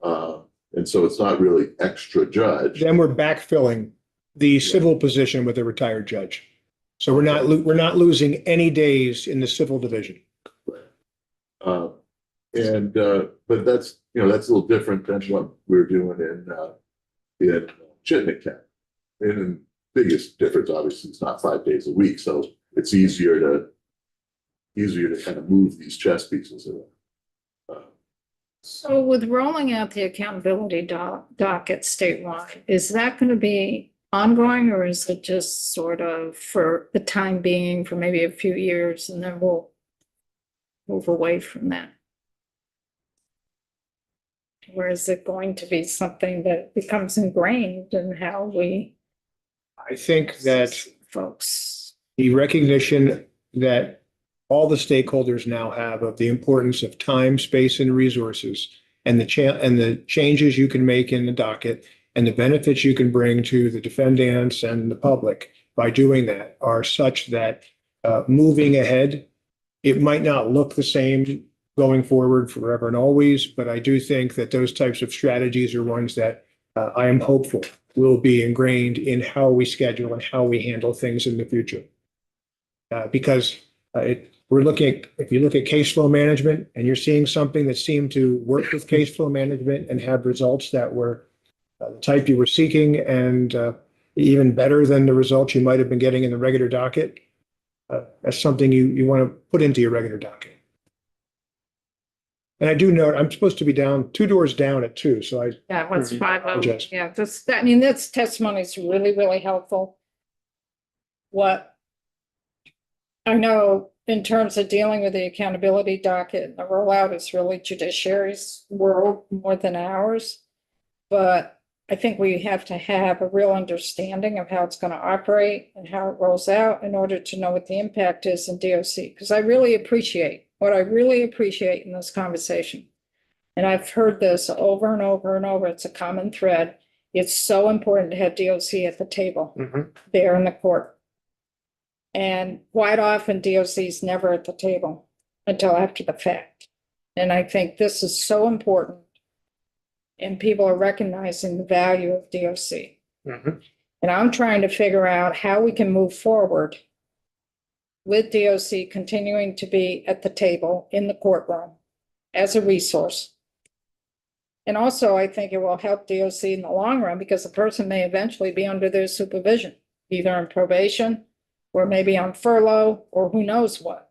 And so it's not really extra judge. Then we're backfilling the civil position with a retired judge. So we're not losing any days in the civil division. But that's a little different than what we're doing in Chittenden County. And the biggest difference, obviously, it's not 5 days a week, so it's easier to kind of move these chess pieces around. So with rolling out the accountability docket statewide, is that going to be ongoing or is it just sort of for the time being for maybe a few years and then we'll move away from that? Or is it going to be something that becomes ingrained in how we I think that folks? the recognition that all the stakeholders now have of the importance of time, space, and resources, and the changes you can make in the docket and the benefits you can bring to the defendants and the public by doing that are such that moving ahead, it might not look the same going forward forever and always, but I do think that those types of strategies are ones that I am hopeful will be ingrained in how we schedule and how we handle things in the future. Because if you look at case flow management and you're seeing something that seemed to work with case flow management and have results that were the type you were seeking, and even better than the results you might have been getting in the regular docket. That's something you want to put into your regular docket. And I do note, I'm supposed to be down 2 doors down at 2, so I Yeah, what's 5 of, apologize. yeah, I mean, this testimony is really, really helpful. What I know in terms of dealing with the accountability docket, the rollout is really judiciary's world more than ours. But I think we have to have a real understanding of how it's going to operate and how it rolls out in order to know what the impact is in DOC. Because I really appreciate in this conversation, and I've heard this over and over and over, it's a common thread. It's so important to have DOC at the table there in the court. And quite often DOC is never at the table until after the fact. And I think this is so important. And people are recognizing the value of DOC. And I'm trying to figure out how we can move forward with DOC continuing to be at the table in the courtroom as a resource. And also, I think it will help DOC in the long run because the person may eventually be under their supervision, either on probation or maybe on furlough or who knows what.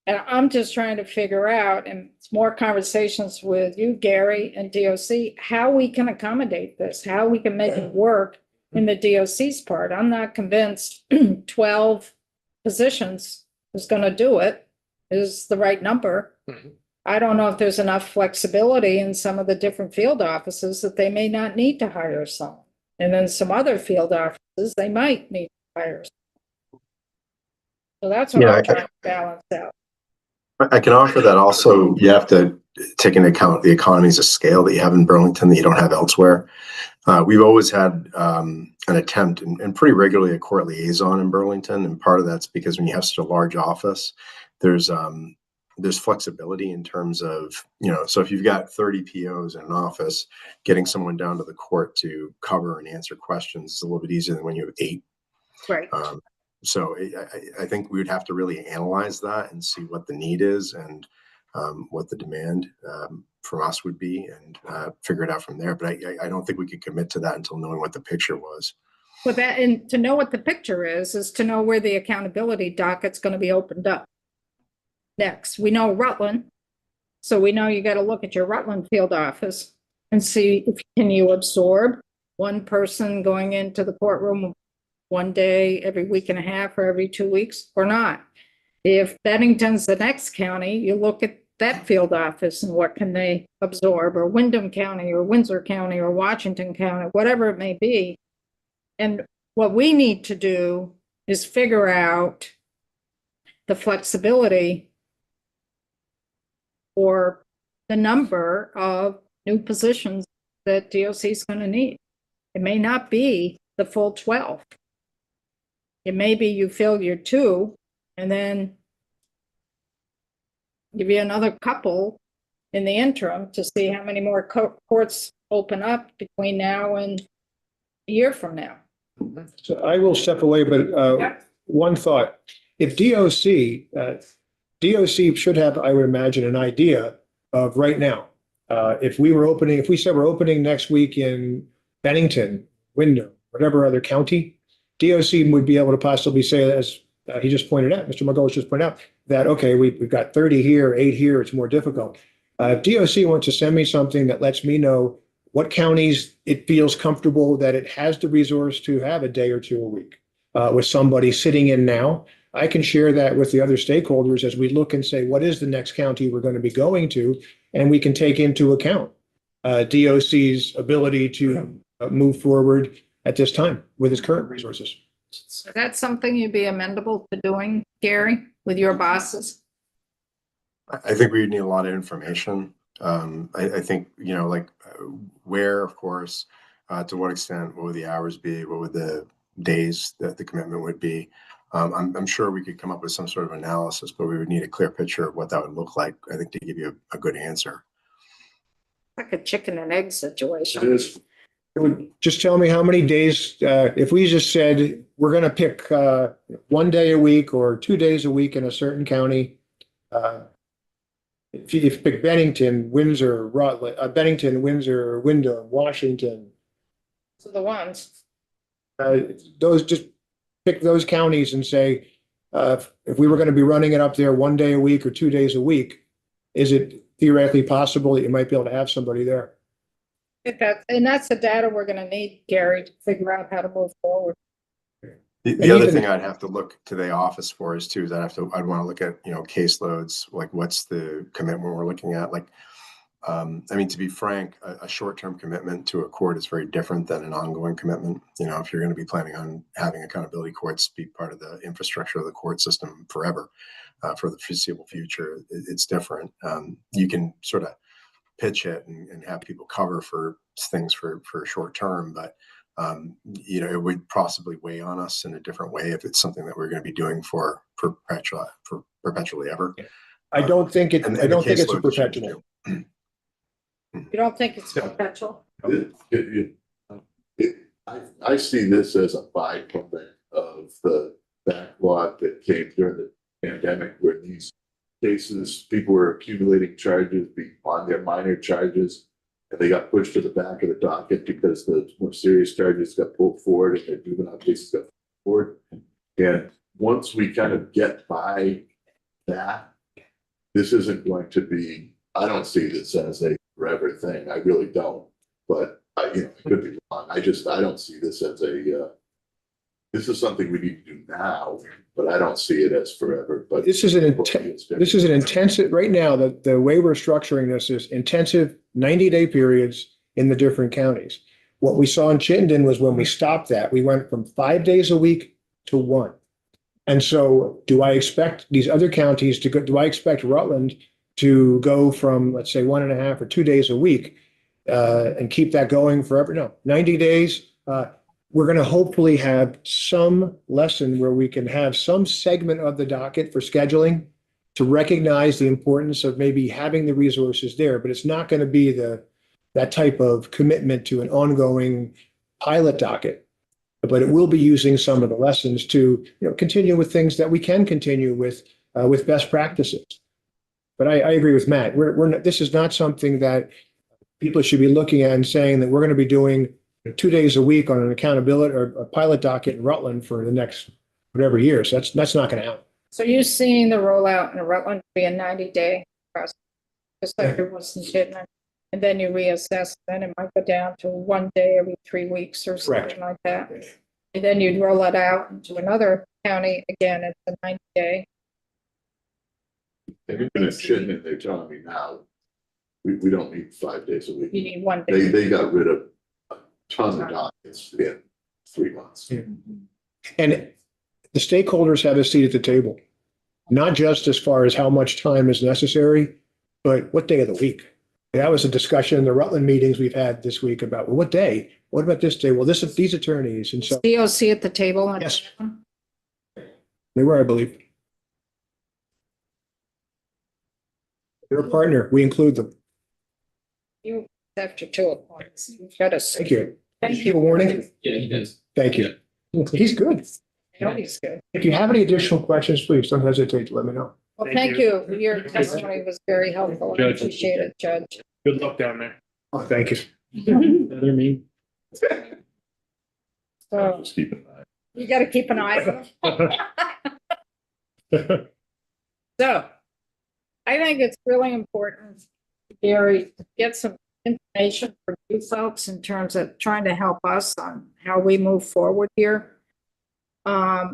And I'm just trying to figure out, and it's more conversations with you, Gary, and DOC, how we can accommodate this, how we can make it work in the DOC's part. I'm not convinced 12 positions is going to do it, is the right number. I don't know if there's enough flexibility in some of the different field offices that they may not need to hire someone. And then some other field offices, they might need to hire someone. So that's what I'm trying to balance out. I can offer that also. You have to take into account the economies of scale that you have in Burlington that you don't have elsewhere. We've always had an attempt and pretty regularly a court liaison in Burlington. And part of that's because when you have such a large office, there's flexibility in terms of, so if you've got 30 POs in an office, getting someone down to the court to cover and answer questions is a little bit easier than when you have 8. Right. So I think we would have to really analyze that and see what the need is and what the demand from us would be and figure it out from there. But I don't think we could commit to that until knowing what the picture was. Well, that, and to know what the picture is to know where the accountability docket's going to be opened up. Next, we know Rutland. So we know you got to look at your Rutland field office and see if can you absorb one person going into the courtroom one day every week and a half or every 2 weeks or not. If Bennington's the next county, you look at that field office and what can they absorb, or Windham County or Windsor County or Washington County, whatever it may be. And what we need to do is figure out the flexibility or the number of new positions that DOC is going to need. It may not be the full 12. It may be you fill your 2 and then give you another couple in the interim to see how many more courts open up between now and a year from now. So I will step away, but one thought. If DOC should have, I would imagine, an idea of right now. If we said we're opening next week in Bennington, Windham, whatever other county, DOC would be able to possibly say, as he just pointed out, Mr. Margolis just pointed out, that, okay, we've got 30 here, 8 here, it's more difficult. If DOC wants to send me something that lets me know what counties it feels comfortable that it has the resource to have a day or 2 a week with somebody sitting in now, I can share that with the other stakeholders as we look and say, what is the next county we're going to be going to? And we can take into account DOC's ability to move forward at this time with its current resources. So that's something you'd be amenable to doing, Gary, with your bosses? I think we would need a lot of information. I think, where, of course, to what extent, what would the hours be? What would the days that the commitment would be? I'm sure we could come up with some sort of analysis, but we would need a clear picture of what that would look like, I think, to give you a good answer. Like a chicken and egg situation. It is. Just tell me how many days, if we just said, we're going to pick 1 day a week or 2 days a week in a certain county, if you pick Bennington, Windsor, Rutland, Bennington, Windsor, Wyndham, Washington, So the ones, those, just pick those counties and say, if we were going to be running it up there 1 day a week or 2 days a week, is it theoretically possible that you might be able to have somebody there? if that's the data we're gonna need, Gary, to figure out how to move forward. The other even- thing I'd have to look to the office for is too, is I'd want to look at, caseloads, like what's the commitment we're looking at? Like, I mean, to be frank, a short-term commitment to a court is very different than an ongoing commitment. If you're going to be planning on having accountability courts be part of the infrastructure of the court system forever, for the foreseeable future, it's different. You can sort of pitch it and have people cover for things for short term, but it would possibly weigh on us in a different way if it's something that we're going to be doing for perpetually ever. I don't think it, And I don't think it's a caseload issue, perpetual. too. You don't think it's perpetual? I see this as a byproduct of the backlog that came during the pandemic, where these cases, people were accumulating charges on their minor charges, and they got pushed to the back of the docket because the more serious charges got pulled forward and their juvenile cases got forward. And once we kind of get by that, this isn't going to be, I don't see this as a forever thing. I really don't. But I could be wrong. I don't see this as this is something we need to do now, but I don't see it as forever. But This is an intensive, right now, the way we're structuring this is intensive 90-day periods in the different counties. What we saw in Chittenden was when we stopped that, we went from 5 days a week to 1. And so do I expect these other counties to go, do I expect Rutland to go from, let's say, 1.5 or 2 days a week and keep that going forever? No, 90 days. We're going to hopefully have some lesson where we can have some segment of the docket for scheduling to recognize the importance of maybe having the resources there, but it's not going to be that type of commitment to an ongoing pilot docket. But it will be using some of the lessons to continue with things that we can continue with best practices. But I agree with Matt. We're not, this is not something that people should be looking at and saying that we're going to be doing 2 days a week on an accountability or a pilot docket in Rutland for the next whatever years. That's not going to happen. So you're seeing the rollout in Rutland be a 90-day process, just like it was in Chittenden, and then you reassess, then it might go down to 1 day every 3 weeks or Correct. something like that. And then you'd roll it out into another county, again, it's a 90-day. And even in Chittenden, they're telling me now, we don't need 5 days a You week. need 1 day. They got rid of a ton of dockets in 3 months. And the stakeholders have a seat at the table, not just as far as how much time is necessary, but what day of the week. That was a discussion in the Rutland meetings we've had this week about, well, what day? What about this day? Well, these attorneys. And so DOC at the table? on Yes. that one? they were, I believe. They're a partner. We include them. You, after 2 appointments, you've got to. Thank you. Thank Did you give a warning? Yeah, he does. Thank you. He's good. Nobody's good. If you have any additional questions, please don't hesitate to let me know. Well, Thank thank you. Your testimony was very helpful. I Judge. appreciate it, Judge. Good luck down there. Thank you. Another me. So Just keep an eye. you got to keep an eye on it. So I think it's really important, Gary, to get some information for you folks in terms of trying to help us on how we move forward here. And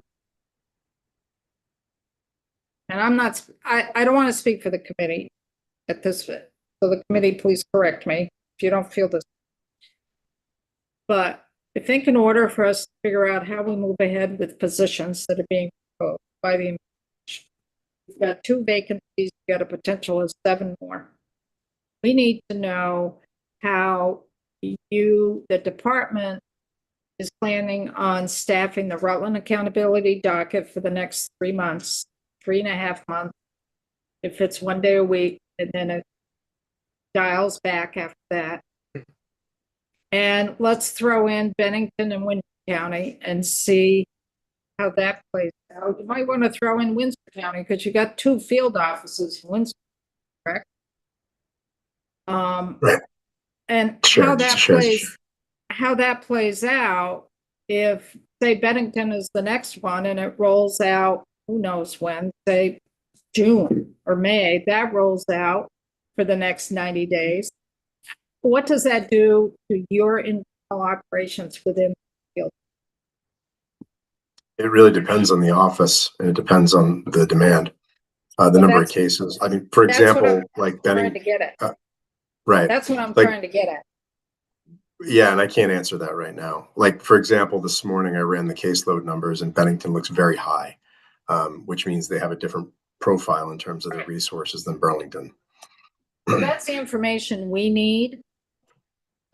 I'm not, I don't want to speak for the committee at this, so the committee, please correct me if you don't feel this. But I think in order for us to figure out how we move ahead with positions that are being proposed by the administration, we've got 2 vacancies, we've got a potential of 7 more. We need to know how the department is planning on staffing the Rutland accountability docket for the next 3 months, 3.5 months. If it's 1 day a week, and then it dials back after that. And let's throw in Bennington and Windsor County and see how that plays out. You might want to throw in Windsor County because you got 2 field offices in Windsor, correct? Right. And Sure, how just that sure. plays out, if, say, Bennington is the next one and it rolls out, who knows when, say, June or May, that rolls out for the next 90 days. What does that do to your internal operations within the field? It really depends on the office and it depends on the demand, the number of that's- cases. I mean, for that's what example, I'm like Trying to Benning, get at. right. That's what I'm Like- trying to get at. Yeah, and I can't answer that right now. Like, for example, this morning I ran the caseload numbers and Bennington looks very high, which means they have a different profile in terms of the Right. resources than Burlington. So that's the information we need.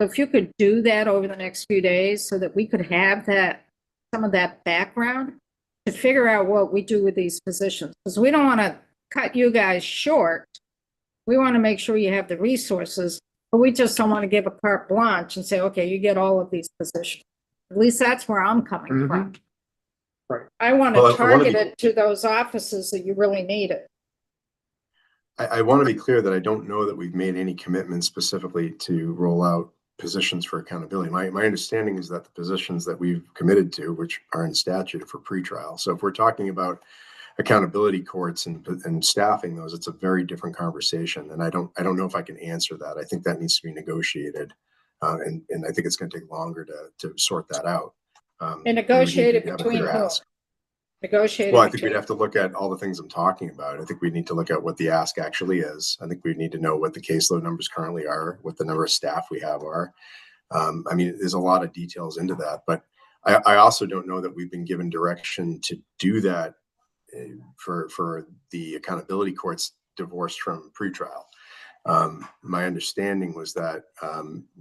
So if you could do that over the next few days so that we could have that, some of that background to figure out what we do with these positions. Because we don't want to cut you guys short. We want to make sure you have the resources, but we just don't want to give a carte blanche and say, okay, you get all of these positions. At least that's where I'm coming from. Right. I want Well, to I wanna target be- it to those offices that you really need it. I want to be clear that I don't know that we've made any commitments specifically to roll out positions for accountability. My understanding is that the positions that we've committed to, which are in statute, are for pretrial. So if we're talking about accountability courts and staffing those, it's a very different conversation. And I don't know if I can answer that. I think that needs to be negotiated. And I think it's going to take longer to sort that out. And we negotiate need it to have a between clear who? ask. Negotiate Well, it I think we'd between. have to look at all the things I'm talking about. I think we need to look at what the ask actually is. I think we need to know what the caseload numbers currently are, what the number of staff we have are. I mean, there's a lot of details into that, but I also don't know that we've been given direction to do that for the accountability courts divorced from pretrial. My understanding was that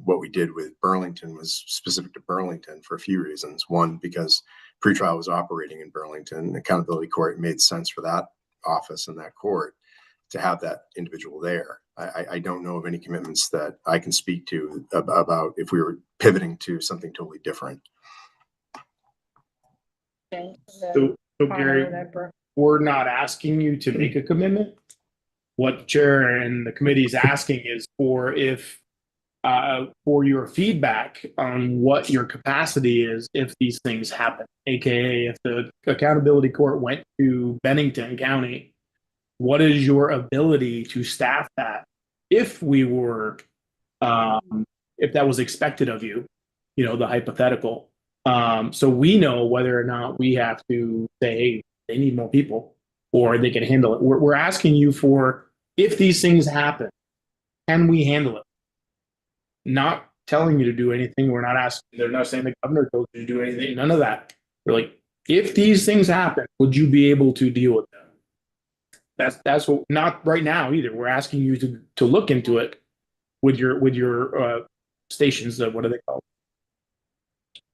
what we did with Burlington was specific to Burlington for a few reasons. One, because pretrial was operating in Burlington, accountability court made sense for that office and that court to have that individual there. I don't know of any commitments that I can speak to about if we were pivoting to something totally different. So Gary, we're not asking you to make a commitment. What Chair and the committee is asking is for your feedback on what your capacity is if these things happen. AKA, if the accountability court went to Bennington County, what is your ability to staff that? If we were, if that was expected of you, the hypothetical. So we know whether or not we have to say, hey, they need more people or they can handle it. We're asking you for, if these things happen, can we handle it? Not telling you to do anything. We're not asking, they're not saying the governor told you to do anything, none of that. We're like, if these things happen, would you be able to deal with them? That's what, not right now either. We're asking you to look into it with your stations, what are they called?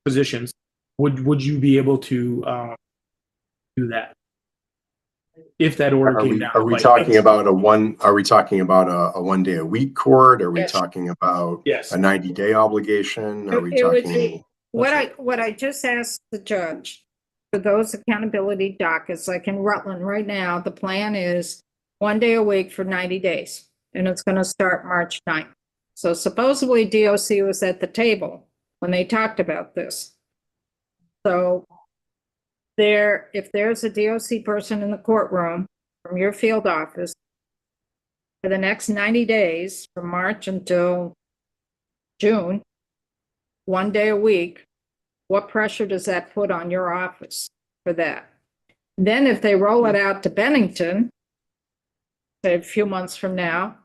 Positions. Would you be able to do that? If that order came down. Are we talking about a 1 day a week court? Are we Yes. talking about Yes. a 90-day obligation? Are we It would talking? be- What I just asked the judge, for those accountability dockets, like in Rutland right now, the plan is 1 day a week for 90 days, and it's going to start March 9th. So supposedly DOC was at the table when they talked about this. So if there's a DOC person in the courtroom from your field office for the next 90 days, from March until June, 1 day a week, what pressure does that put on your office for that? Then if they roll it out to Bennington, say a few months from now,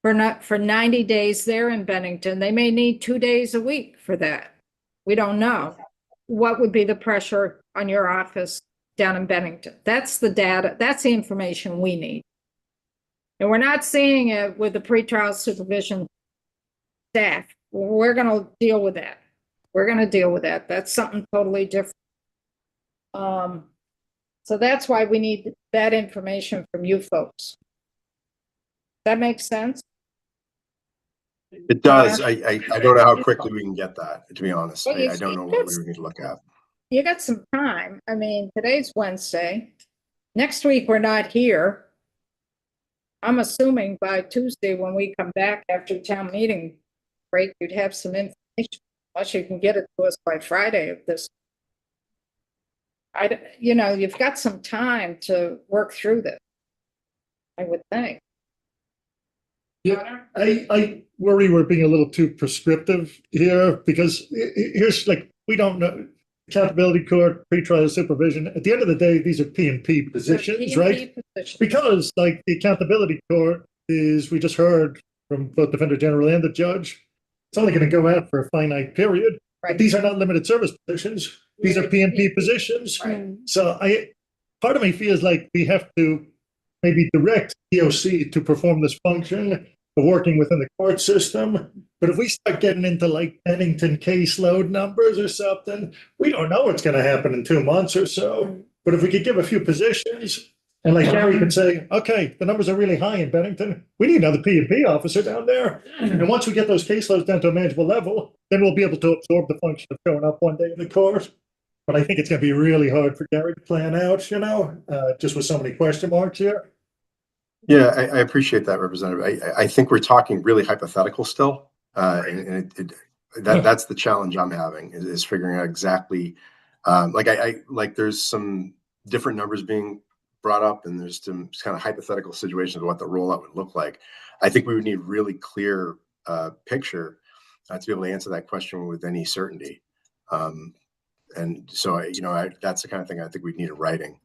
for 90 days there in Bennington, they may need 2 days a week for that. We don't know. What would be the pressure on your office down in Bennington? That's the data, that's the information we need. And we're not seeing it with the pretrial supervision staff. We're going to deal with that. We're going to deal with that. That's something totally different. So that's why we need that information from you folks. That makes sense? It does. I don't know how quickly we can get that, to be honest. Well, I don't know what we would need to look at. You got some time. I mean, today's Wednesday. Next week, we're not here. I'm assuming by Tuesday, when we come back after town meeting break, you'd have some information, unless you can get it to us by Friday of this. You've got some time to work through this, I would think. Yeah, I worry we're being a little too prescriptive here, because here's like, we don't know. Accountability court, pretrial supervision, at the end of the day, these are P&P positions, right? Because like the accountability court is, we just heard from both Defender General and the judge, it's only going to go out for a finite period. But Right. these are not limited service positions. These are P&P positions. Right. So part of me feels like we have to maybe direct DOC to perform this function of working within the court system. But if we start getting into like Bennington caseload numbers or something, we don't know what's going to happen in 2 months or so. But if we could give a few positions, and like Gary could say, okay, the numbers are really high in Bennington, we need another P&P officer down there. And once we get those caseloads down to a manageable level, then we'll be able to absorb the function of showing up one day in the court. But I think it's going to be really hard for Gary to plan out, just with so many question marks here. Yeah, I appreciate that, Representative. I think we're talking really hypothetical still. And that's the challenge I'm having is figuring out exactly, like there's some different numbers being brought up, and there's some kind of hypothetical situations of what the rollout would look like. I think we would need really clear picture to be able to answer that question with any certainty. And so, that's the kind of thing I think we'd need in writing.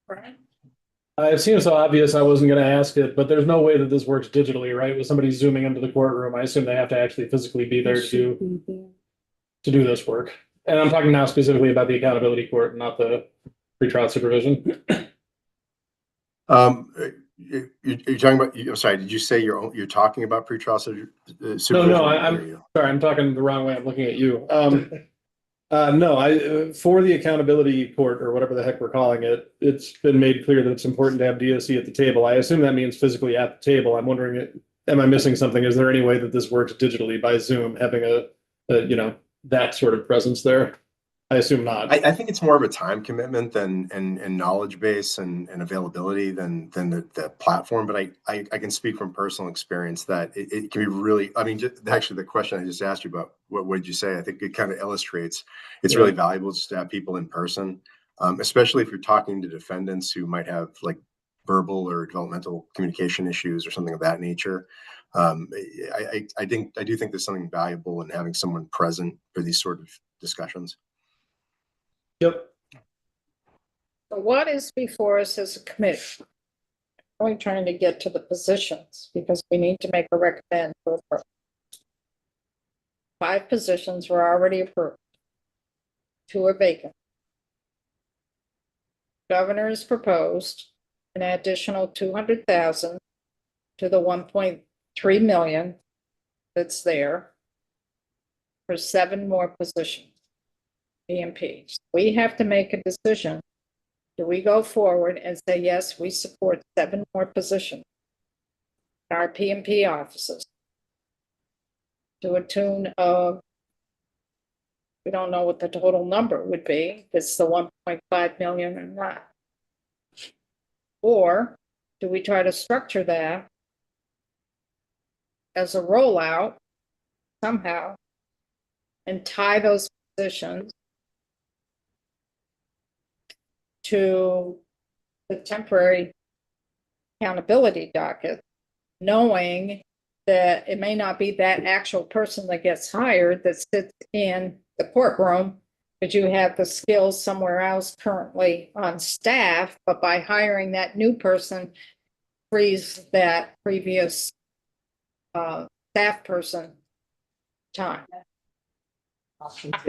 Right. It seems so obvious I wasn't going to ask it, but there's no way that this works digitally, right? With somebody zooming into the courtroom, I assume they have to actually physically be there to do this work. And I'm talking now specifically about the accountability court, not the pretrial supervision. You're talking about, I'm sorry, did you say you're talking about pretrial supervision? No, I'm sorry, I'm talking the wrong way. I'm looking at you. No, for the accountability court or whatever the heck we're calling it, it's been made clear that it's important to have DOC at the table. I assume that means physically at the table. I'm wondering, am I missing something? Is there any way that this works digitally by Zoom, having that sort of presence there? I assume not. I think it's more of a time commitment and knowledge base and availability than the platform. But I can speak from personal experience that it can be really, actually the question I just asked you about, what did you say? I think it kind of illustrates it's really valuable just to have people in person, especially if you're talking to defendants who might have like verbal or developmental communication issues or something of that nature. I do think there's something valuable in having someone present for these sort of discussions. Yep. So what is before us as a committee? I'm only trying to get to the positions because we need to make a recommend for approval. 5 positions were already approved. 2 are vacant. Governor has proposed an additional 200,000 to the 1.3 million that's there for 7 more positions. PMPs. We have to make a decision. Do we go forward and say, yes, we support 7 more positions in our PMP offices to a tune of, we don't know what the total number would be, if it's the 1.5 million or not. Or do we try to structure that as a rollout somehow and tie those positions to the temporary accountability docket, knowing that it may not be that actual person that gets hired that sits in the courtroom, but you have the skills somewhere else currently on staff, but by hiring that new person frees that previous staff person time.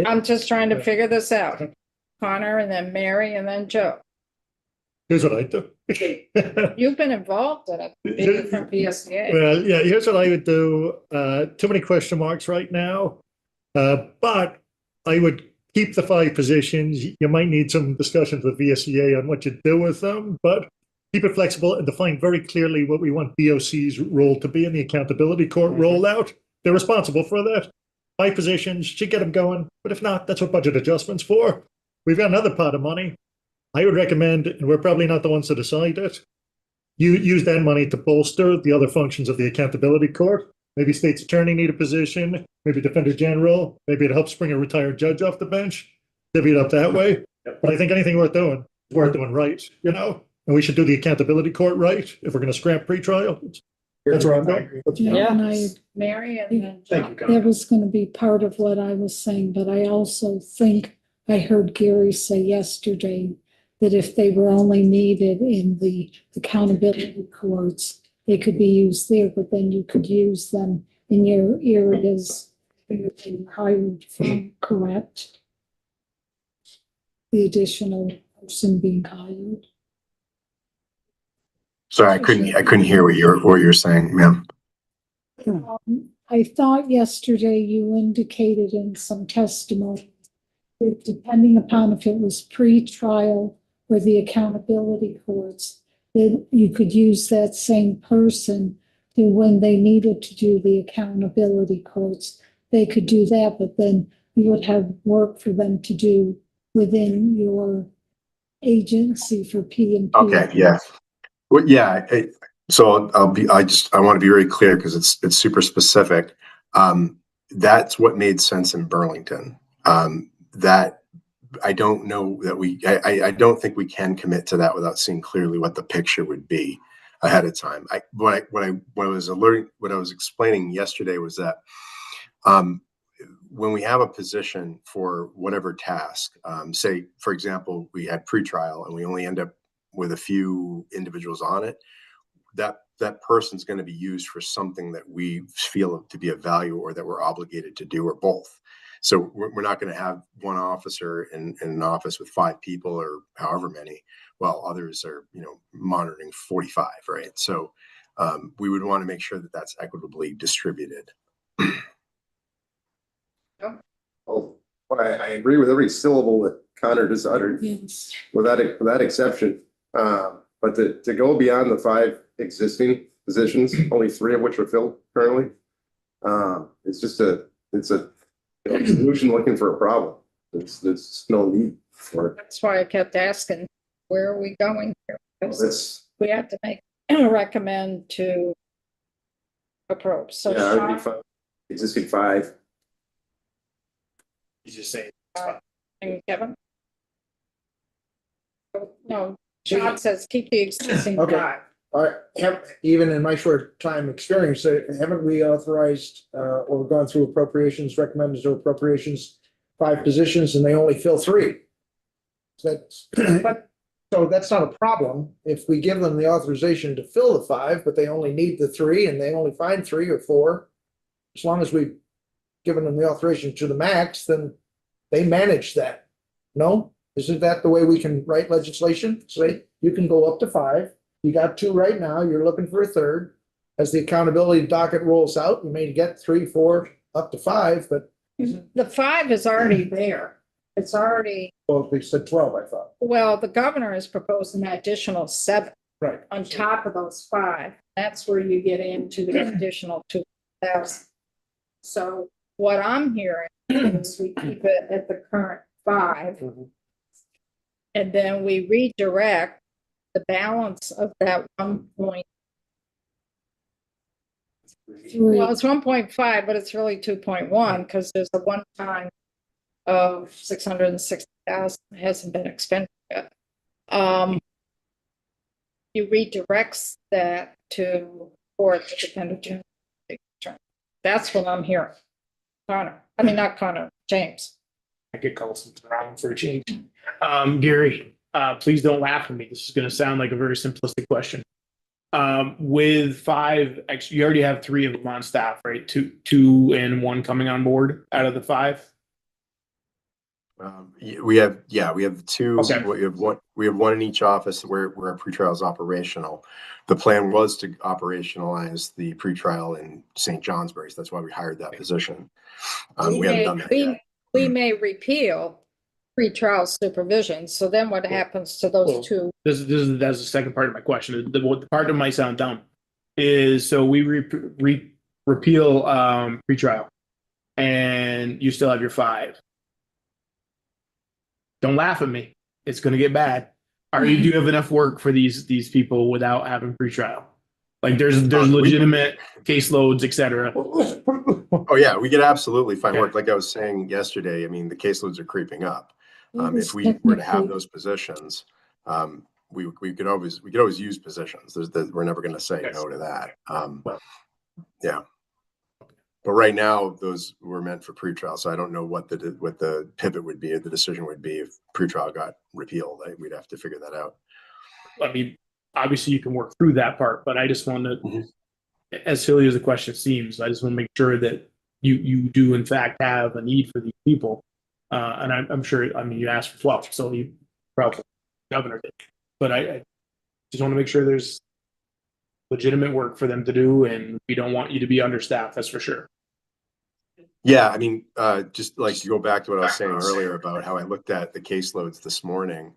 I'm just trying to figure this out. Connor and then Mary and then Joe. Here's what I do. You've been involved in it, being from PSDA. Well, yeah, here's what I would do. Too many question marks right now. But I would keep the 5 positions. You might need some discussions with VSEA on what you do with them, but keep it flexible and define very clearly what we want DOC's role to be in the accountability court rollout. They're responsible for that. 5 positions, should get them going. But if not, that's what budget adjustment's for. We've got another pot of money. I would recommend, and we're probably not the ones to decide it, you use that money to bolster the other functions of the accountability court. Maybe state's attorney need a position, maybe defender general, maybe it helps bring a retired judge off the bench, divvy it up that way. But I think anything worth doing is worth doing right, you know? And we should do the accountability court right if we're gonna scrap pretrial. That's where I'm going. Yeah, and I, Mary and then Thank you, John. Connie. that was gonna be part of what I was saying, but I also think I heard Gary say yesterday that if they were only needed in the accountability courts, they could be used there, but then you could use them in your areas you're being hired from, correct? The additional person being hired. Sorry, I couldn't hear what you're saying, ma'am. I thought yesterday you indicated in some testimony that depending upon if it was pre-trial or the accountability courts, that you could use that same person to, when they needed to do the accountability courts, they could do that, but then you would have work for them to do within your agency for P and P. Okay, yeah. Well, yeah, so I want to be very clear because it's super specific. That's what made sense in Burlington. That I don't know that I don't think we can commit to that without seeing clearly what the picture would be ahead of time. What I was explaining yesterday was that when we have a position for whatever task, say, for example, we had pretrial and we only end up with a few individuals on it, that person's going to be used for something that we feel to be of value or that we're obligated to do, or both. So we're not going to have one officer in an office with 5 people or however many, while others are, monitoring 45, right? So we would want to make sure that that's equitably distributed. Well, I agree with every syllable that Connor just uttered, Yes. without exception. But to go beyond the 5 existing positions, only 3 of which are filled currently, it's a solution looking for a problem. There's no need for it. That's why I kept asking, where are we going here? Because That's, we have to recommend to approve. So yeah, it would be Sean 5, existing 5. He's just saying. and Kevin? No, Sean says keep the existing Okay. 5. Even in my short time experience, haven't we authorized or gone through appropriations, recommended to appropriations, 5 positions, and they only fill 3? So that's not a problem if we give them the authorization to fill the 5, but they only need the 3 and they only find 3 or 4. As long as we've given them the authorization to the max, then they manage that. No? Isn't that the way we can write legislation? Say, you can go up to 5. You got 2 right now, you're looking for a 3rd. As the accountability docket rolls out, you may get 3, 4, up to 5, but, The 5 is already there. It's already, well, they said 12, I thought. well, the governor is proposing an additional 7 Right. on top of those 5. That's where you get into the additional 2,000. So what I'm hearing is we keep it at the current 5. And then we redirect the balance of that 1 point. Well, it's 1.5, but it's really 2.1 because there's a one-time of 660,000 hasn't been expended yet. You redirect that to court to defend general. That's what I'm hearing. Not Connor, James. I could call something wrong for a change. Gary, please don't laugh at me. This is going to sound like a very simplistic question. With 5, you already have 3 of them on staff, right? 2 and 1 coming on board out of the 5. We have 2. Okay. We have 1 in each office where our pretrial is operational. The plan was to operationalize the pretrial in St. Johnsbury. So that's why we hired that position. We haven't done that yet. We may repeal pretrial supervision. So then what happens to those Well, 2? That's the second part of my question. The part that might sound dumb is, so we repeal pretrial and you still have your 5. Don't laugh at me. It's going to get bad. Are you, do you have enough work for these people without having pretrial? Like there's we- legitimate caseloads, et cetera. Oh, yeah, we could absolutely find Okay. work. Like I was saying yesterday, I mean, the caseloads are creeping up. It was If we were to have technically- those positions, we could always use positions. We're never going to say no to that. Yeah. But right now, those were meant for pretrial, so I don't know what the pivot would be, or the decision would be if pretrial got repealed. We'd have to figure that out. I mean, obviously you can work through that part, but I just want to, Mhm. as silly as the question seems, I just want to make sure that you do in fact have a need for these people. And I'm sure, I mean, you asked for 12, so you probably governor did, but I just want to make sure there's legitimate work for them to do, and we don't want you to be understaffed, that's for sure. Yeah, I mean, just like to go back to what I was saying earlier about how I looked at the caseloads this morning.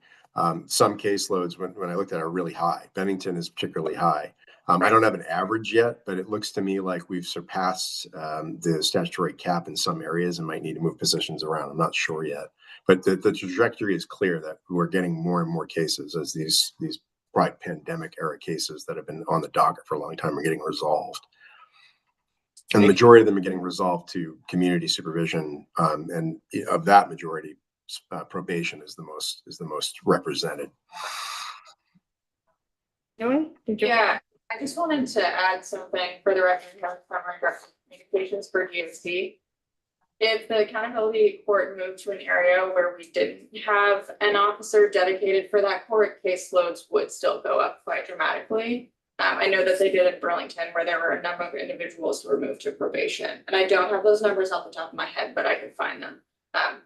Some caseloads, when I looked at, are really high. Bennington is particularly high. I don't have an average yet, but it looks to me like we've surpassed the statutory cap in some areas and might need to move positions around. I'm not sure yet, but the trajectory is clear that we're getting more and more cases as these probably pandemic era cases that have been on the docket for a long time are getting resolved. And the majority of them are getting resolved to community supervision, and of that majority, probation is the most represented. Joey, did you? Yeah, I just wanted to add something for the record from our Director of Communications for DOC. If the accountability court moved to an area where we didn't have an officer dedicated for that court, caseloads would still go up quite dramatically. I know that they did in Burlington where there were a number of individuals who were moved to probation. And I don't have those numbers off the top of my head, but I could find them.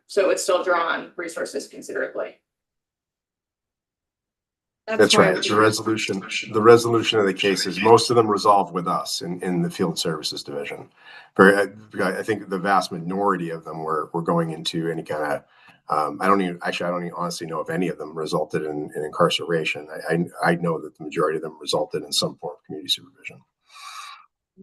So it would still draw on resources considerably. That's why right. It's a resolution. The resolution of the cases, most of them resolve with us in the field services division. I think the vast minority of them were going into any kind of, I don't even honestly know if any of them resulted in incarceration. I know that the majority of them resulted in some form of community supervision.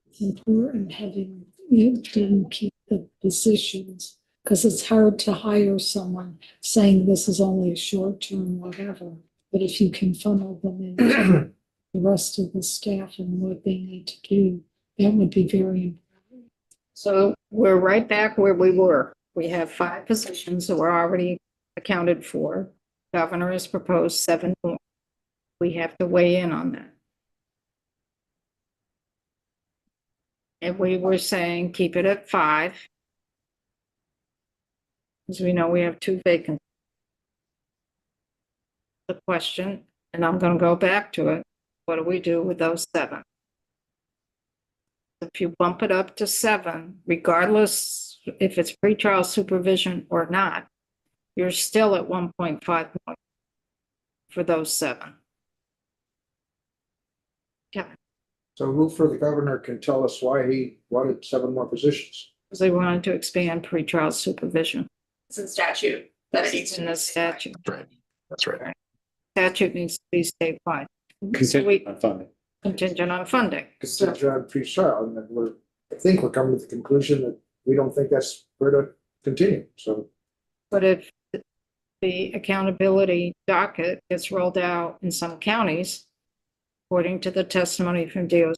It's important having them keep the positions, because it's hard to hire someone saying this is only a short term, whatever. But if you can funnel them into the rest of the staff and what they need to do, that would be very important. So we're right back where we were. We have 5 positions that were already accounted for. Governor has proposed 7 more. We have to weigh in on that. And we were saying keep it at 5. Because we know we have 2 vacancies. The question, and I'm going to go back to it, what do we do with those 7? If you bump it up to 7, regardless if it's pretrial supervision or not, you're still at 1.5 million for those 7. Yeah, So who for the governor can tell us why he wanted 7 more positions? because they wanted to expand pretrial supervision. It's in statute that it needs It's to in be the statute. That's right. Statute needs to be statewide. So Contingent we on funding. contingent on funding. Contingent on pre-trial, and I think we're coming to the conclusion that we don't think that's where to continue, so. But if the accountability docket gets rolled out in some counties, according to the testimony from DOC,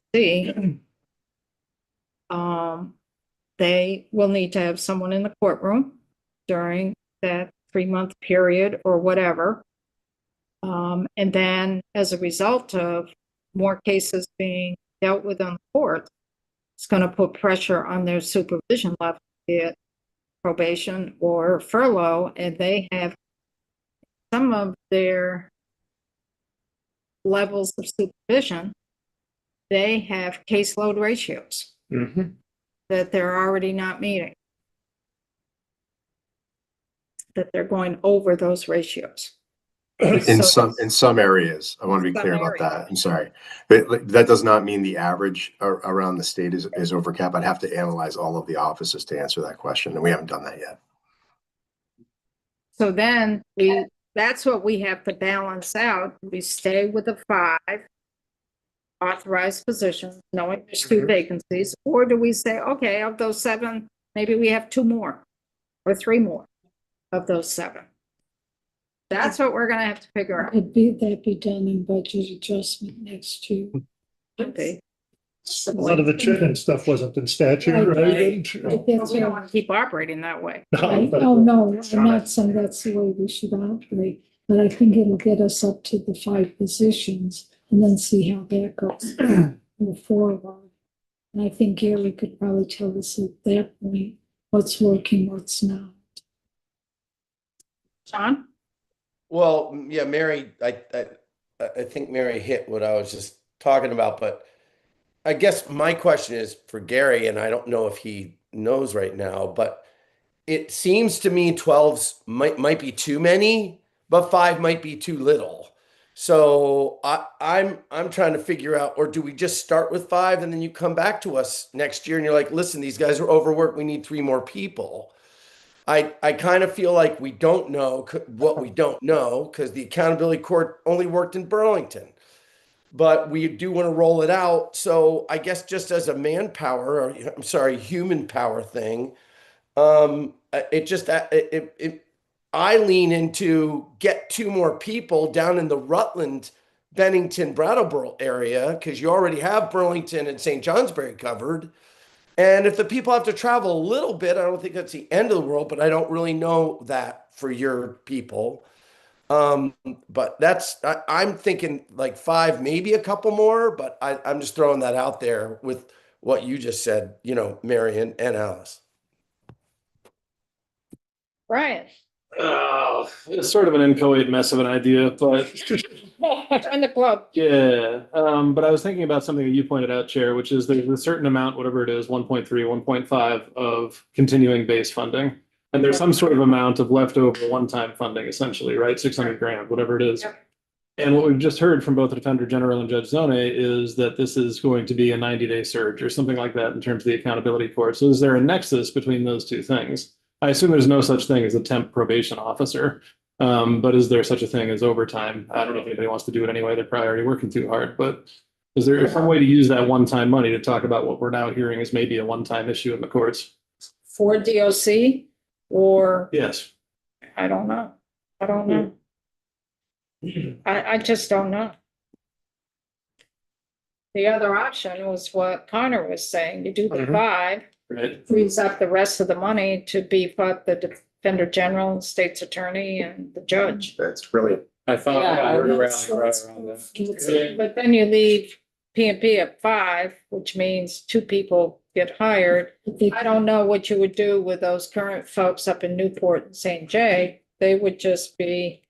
they will need to have someone in the courtroom during that 3-month period or whatever. And then as a result of more cases being dealt with on the court, it's going to put pressure on their supervision level, be it probation or furlough, and they have some of their levels of supervision, they have caseload ratios Mhm. that they're already not meeting, that they're going over those ratios. In So- some areas, I want to be Some clear about areas. that. I'm sorry. But that does not mean the average around the state is over cap. I'd have to analyze all of the offices to answer that question, and we haven't done that yet. So then that's what we have to balance out. We stay with the 5 authorized positions, knowing there's 2 vacancies, or do we say, okay, of those 7, maybe we have 2 more or 3 more of those 7? That's what we're gonna have to figure out. That'd be done in budget adjustment next year. Okay. A lot of the chicken stuff wasn't in statute, Right. right? But that's We don't what- want to keep operating that way. Oh, no, I'm not saying that's the way we should operate, but I think it'll get us up to the 5 positions and then see how that goes. Move forward. And I think Gary could probably tell us at that point what's working, what's not. John? Well, yeah, Mary, I think Mary hit what I was just talking about, but I guess my question is for Gary, and I don't know if he knows right now, but it seems to me 12s might be too many, but 5 might be too little. So I'm trying to figure out, or do we just start with 5 and then you come back to us next year and you're like, listen, these guys are overworked. We need 3 more people. I kind of feel like we don't know what we don't know because the accountability court only worked in Burlington, but we do want to roll it out. So I guess just as a manpower, or I'm sorry, human power thing, I lean into get 2 more people down in the Rutland, Bennington, Brattleboro area because you already have Burlington and St. Johnsbury covered. And if the people have to travel a little bit, I don't think that's the end of the world, but I don't really know that for your people. But I'm thinking like 5, maybe a couple more, but I'm just throwing that out there with what you just said, Marion and Alice. Brian? Oh, it's sort of an inchoate mess of an idea, but Join the club. yeah. But I was thinking about something that you pointed out, Chair, which is there's a certain amount, whatever it is, 1.3, 1.5 of continuing base funding. And there's some sort of amount of leftover one-time funding, essentially, right? 600 grand, whatever it is. Yep. And what we've just heard from both the Defender General and Judge Zone is that this is going to be a 90-day surge or something like that in terms of the accountability court. So is there a nexus between those two things? I assume there's no such thing as a temp probation officer, but is there such a thing as overtime? I don't know if anybody wants to do it anyway. They're probably already working too hard, but is there some way to use that one-time money to talk about what we're now hearing is maybe a one-time issue in the courts? For DOC or, Yes. I don't know. I just don't know. The other option was what Connor was saying. You do the Mhm. 5, Right. frees up the rest of the money to beef up the Defender General, State's Attorney, and the judge. That's brilliant. I thought Yeah, we were That's- rallying right that's- around that. But then you leave P&P at 5, which means 2 people get hired. I don't know what you would do with those current folks up in Newport and St. Jay. They would just be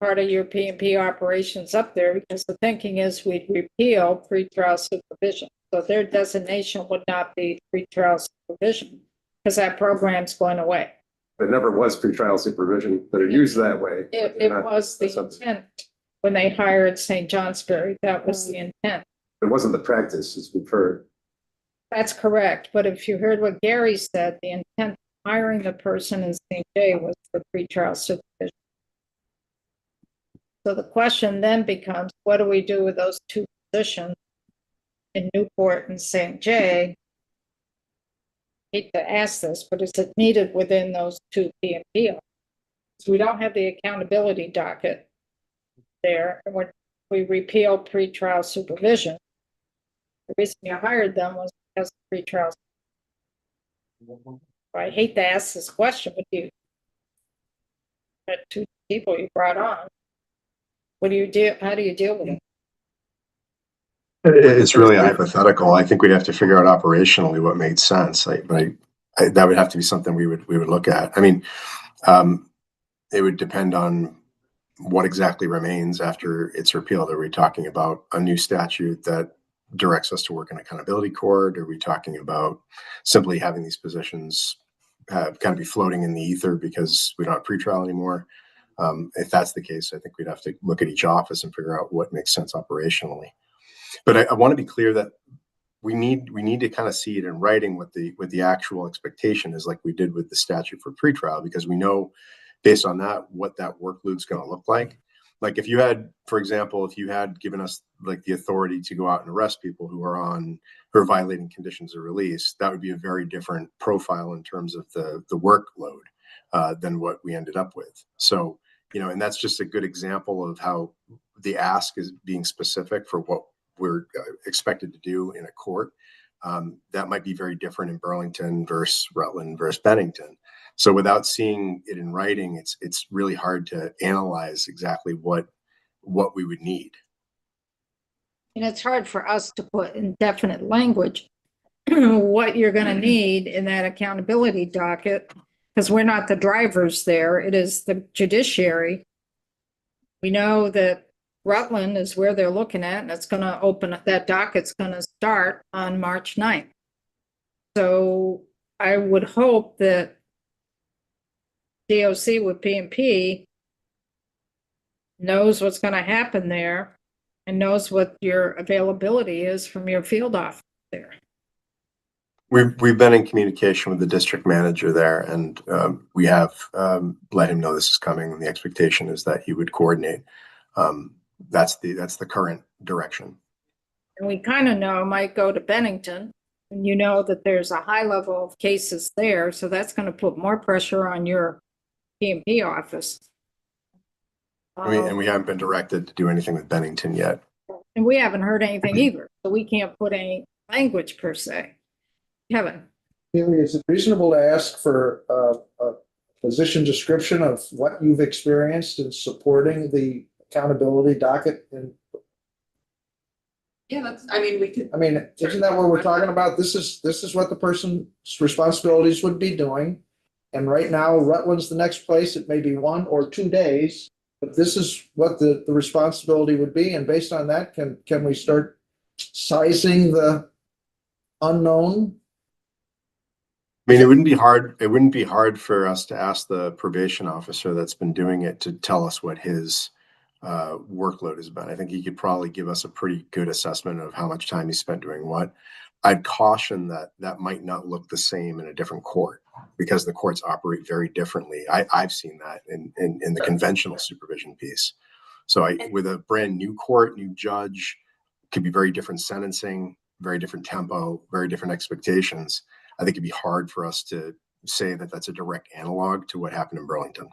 part of your P&P operations up there because the thinking is we'd repeal pretrial supervision. So their designation would not be pretrial supervision because that program's going away. There never was pretrial supervision that are used that way. It was the intent when they hired St. Johnsbury. That was the intent. It wasn't the practice, as we've heard. That's correct, but if you heard what Gary said, the intent of hiring the person in St. Jay was for pretrial supervision. So the question then becomes, what do we do with those 2 positions in Newport and St. Jay? Hate to ask this, but is it needed within those 2 P&P? So we don't have the accountability docket there, and when we repeal pretrial supervision, the reason you hired them was because of pretrial. I hate to ask this question, but you had 2 people you brought on. What do you do? How do you deal with it? It's really hypothetical. I think we'd have to figure out operationally what made sense. That would have to be something we would look at. I mean, it would depend on what exactly remains after it's repealed. Are we talking about a new statute that directs us to work in accountability court? Are we talking about simply having these positions kind of be floating in the ether because we don't have pretrial anymore? If that's the case, I think we'd have to look at each office and figure out what makes sense operationally. But I want to be clear that we need to kind of see it in writing what the actual expectation is, like we did with the statute for pretrial, because we know based on that what that workload's going to look like. Like if you had, for example, if you had given us like the authority to go out and arrest people who are violating conditions of release, that would be a very different profile in terms of the workload than what we ended up with. So And that's just a good example of how the ask is being specific for what we're expected to do in a court. That might be very different in Burlington versus Rutland versus Bennington. So without seeing it in writing, it's really hard to analyze exactly what we would need. And it's hard for us to put in definite language what you're going to need in that accountability docket, because we're not the drivers there. It is the judiciary. We know that Rutland is where they're looking at, and it's going to open up, that docket's going to start on March 9th. So I would hope that DOC with PMP knows what's going to happen there and knows what your availability is from your field office there. We've been in communication with the district manager there, and we have let him know this is coming, and the expectation is that he would coordinate. That's the current direction. And we kind of know it might go to Bennington, and you know that there's a high level of cases there, so that's going to put more pressure on your PMP office. And we haven't been directed to do anything with Bennington yet. And we haven't heard anything either, so we can't put any language per se. Kevin? Haley, is it reasonable to ask for a position description of what you've experienced in supporting the accountability docket? And Yeah, we could. I mean, isn't that what we're talking about? This is what the person's responsibilities would be doing. And right now, Rutland's the next place. It may be 1 or 2 days, but this is what the responsibility would be. And based on that, can we start sizing the unknown? I mean, it wouldn't be hard for us to ask the probation officer that's been doing it to tell us what his workload has been. I think he could probably give us a pretty good assessment of how much time he spent doing what. I'd caution that might not look the same in a different court, because the courts operate very differently. I've seen that in the conventional supervision piece. So with a brand new court, new judge, could be very different sentencing, very different tempo, very different expectations. I think it'd be hard for us to say that that's a direct analog to what happened in Burlington.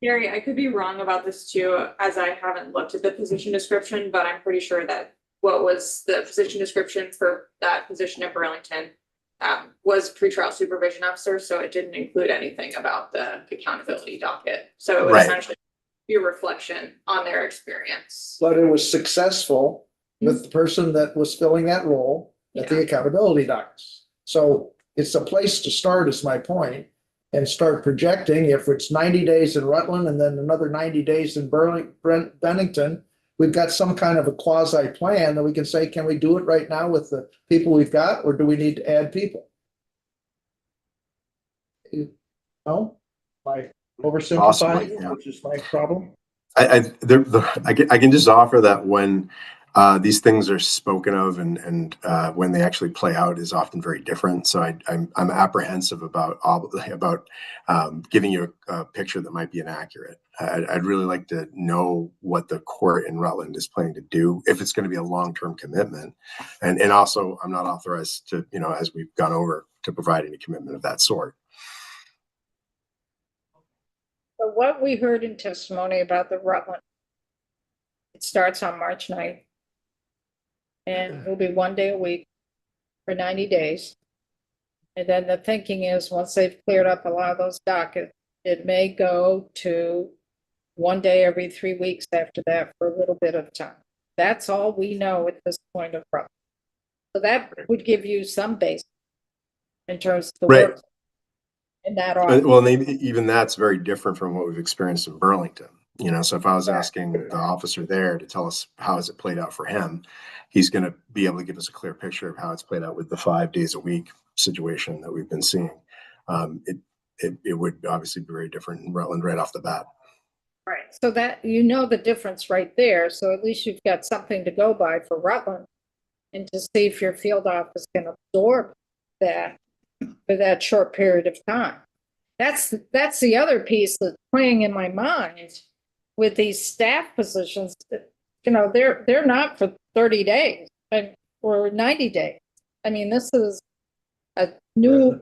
Gary, I could be wrong about this too, as I haven't looked at the position description, but I'm pretty sure that what was the position description for that position in Burlington was pretrial supervision officer, so it didn't include anything about the accountability docket. So it would essentially be a reflection on their experience. But it was successful with the person that was filling that role at the accountability dockets. So it's a place to start, is my point, and start projecting. If it's 90 days in Rutland and then another 90 days in Bennington, we've got some kind of a quasi plan that we can say, can we do it right now with the people we've got, or do we need to add people? No, by oversimplifying, which is my problem. I can just offer that when these things are spoken of and when they actually play out is often very different. So I'm apprehensive about giving you a picture that might be inaccurate. I'd really like to know what the court in Rutland is planning to do, if it's going to be a long-term commitment. And also, I'm not authorized to, as we've gone over, to provide any commitment of that sort. So what we heard in testimony about the Rutland, it starts on March 9th. And it'll be 1 day a week for 90 days. And then the thinking is, once they've cleared up a lot of those dockets, it may go to 1 day every 3 weeks after that for a little bit of time. That's all we know at this point of Rutland. So that would give you some base in terms of the work. And that well, maybe even that's very different from what we've experienced in Burlington. So if I was asking the officer there to tell us how has it played out for him, he's going to be able to give us a clear picture of how it's played out with the 5 days a week situation that we've been seeing. It would obviously be very different in Rutland right off the bat. Right. So that the difference right there. So at least you've got something to go by for Rutland, and to see if your field office can absorb that for that short period of time. That's the other piece that's playing in my mind with these staff positions. They're not for 30 days or 90 days. I mean, this is a new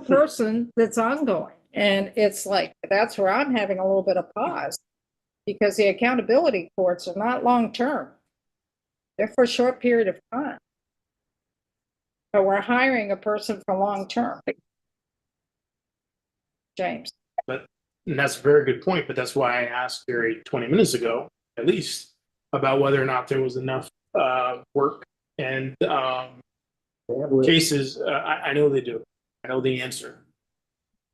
person that's ongoing, and it's like that's where I'm having a little bit of pause. Because the accountability courts are not long-term. They're for a short period of time. But we're hiring a person for long-term. James. And that's a very good point, but that's why I asked Gary 20 minutes ago, at least, about whether or not there was enough work and cases. I know they do. I know the answer.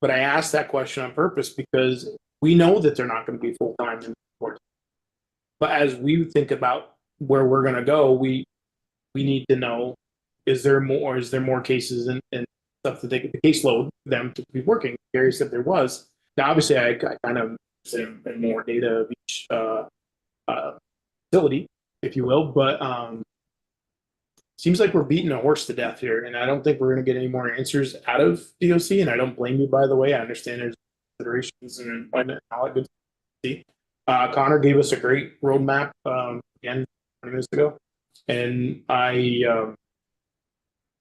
But I asked that question on purpose because we know that they're not going to be full-time in court. But as we think about where we're going to go, we need to know, is there more cases and stuff that the caseload for them to be working? Gary said there was. Now, obviously, I kind of said more data of each facility, if you will, but seems like we're beating a horse to death here, and I don't think we're going to get any more answers out of DOC, and I don't blame you, by the way. I understand there's considerations and employment and all that good stuff. Connor gave us a great roadmap, again, 20 minutes ago, and I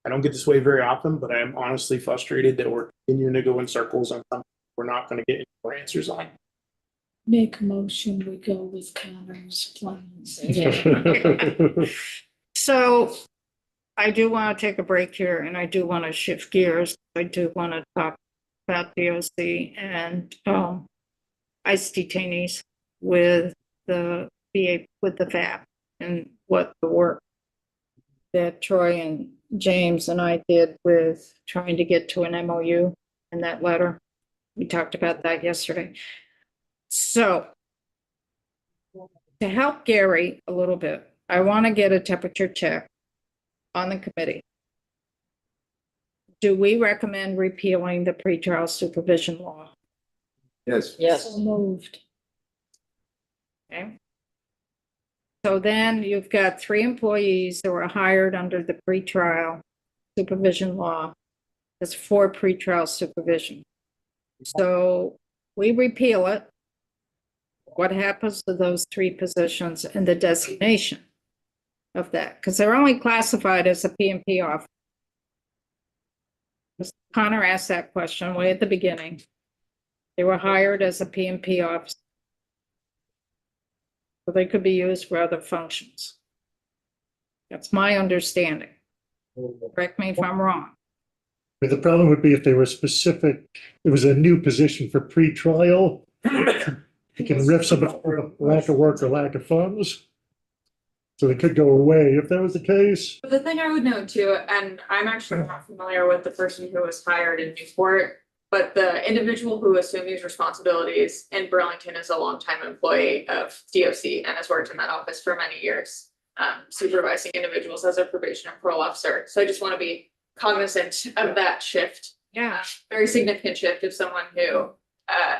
don't get this way very often, but I'm honestly frustrated that we're continuing to go in circles on something we're not going to get any more answers on. Make a motion, we go with Connor's plans. So I do want to take a break here and I do want to shift gears. I do want to talk about DOC and ICE detainees with the VA, with the FAP, and what the work that Troy and James and I did with trying to get to an MOU in that letter. We talked about that yesterday. So to help Gary a little bit, I want to get a temperature check on the committee. Do we recommend repealing the pretrial supervision law? Yes. So moved. Okay. So then you've got 3 employees that were hired under the pretrial supervision law. That's for pretrial supervision. So we repeal it. What happens to those 3 positions and the designation of that? Because they're only classified as a P&P officer. Connor asked that question way at the beginning. They were hired as a P&P officer. So they could be used for other functions. That's my understanding. Correct me if I'm wrong. But the problem would be if they were specific, it was a new position for pre-trial. You can riff somebody for lack of work or lack of funds. So they could go away if that was the case. But the thing I would note too, and I'm actually not familiar with the person who was hired in Newport, but the individual who assumed these responsibilities in Burlington is a longtime employee of DOC and has worked in that office for many years, supervising individuals as a probation and parole officer. So I just want to be cognizant of that shift. Yeah. Very significant shift of someone who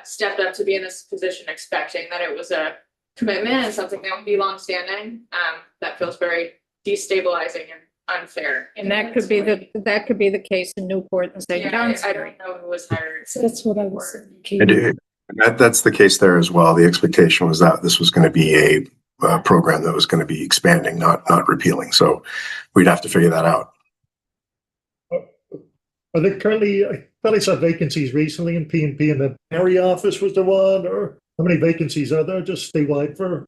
stepped up to be in this position expecting that it was a commitment and something that would be longstanding. That feels very destabilizing and unfair. And that could be the case in Newport and St. Yeah, John's. I don't know who was hired. So that's what I was I do. That's the case there as well. The expectation was that this was going to be a program that was going to be expanding, not repealing. So we'd have to figure that out. Are they currently, I thought I saw vacancies recently in P&P and the Barry office was the one, or how many vacancies are there just statewide for?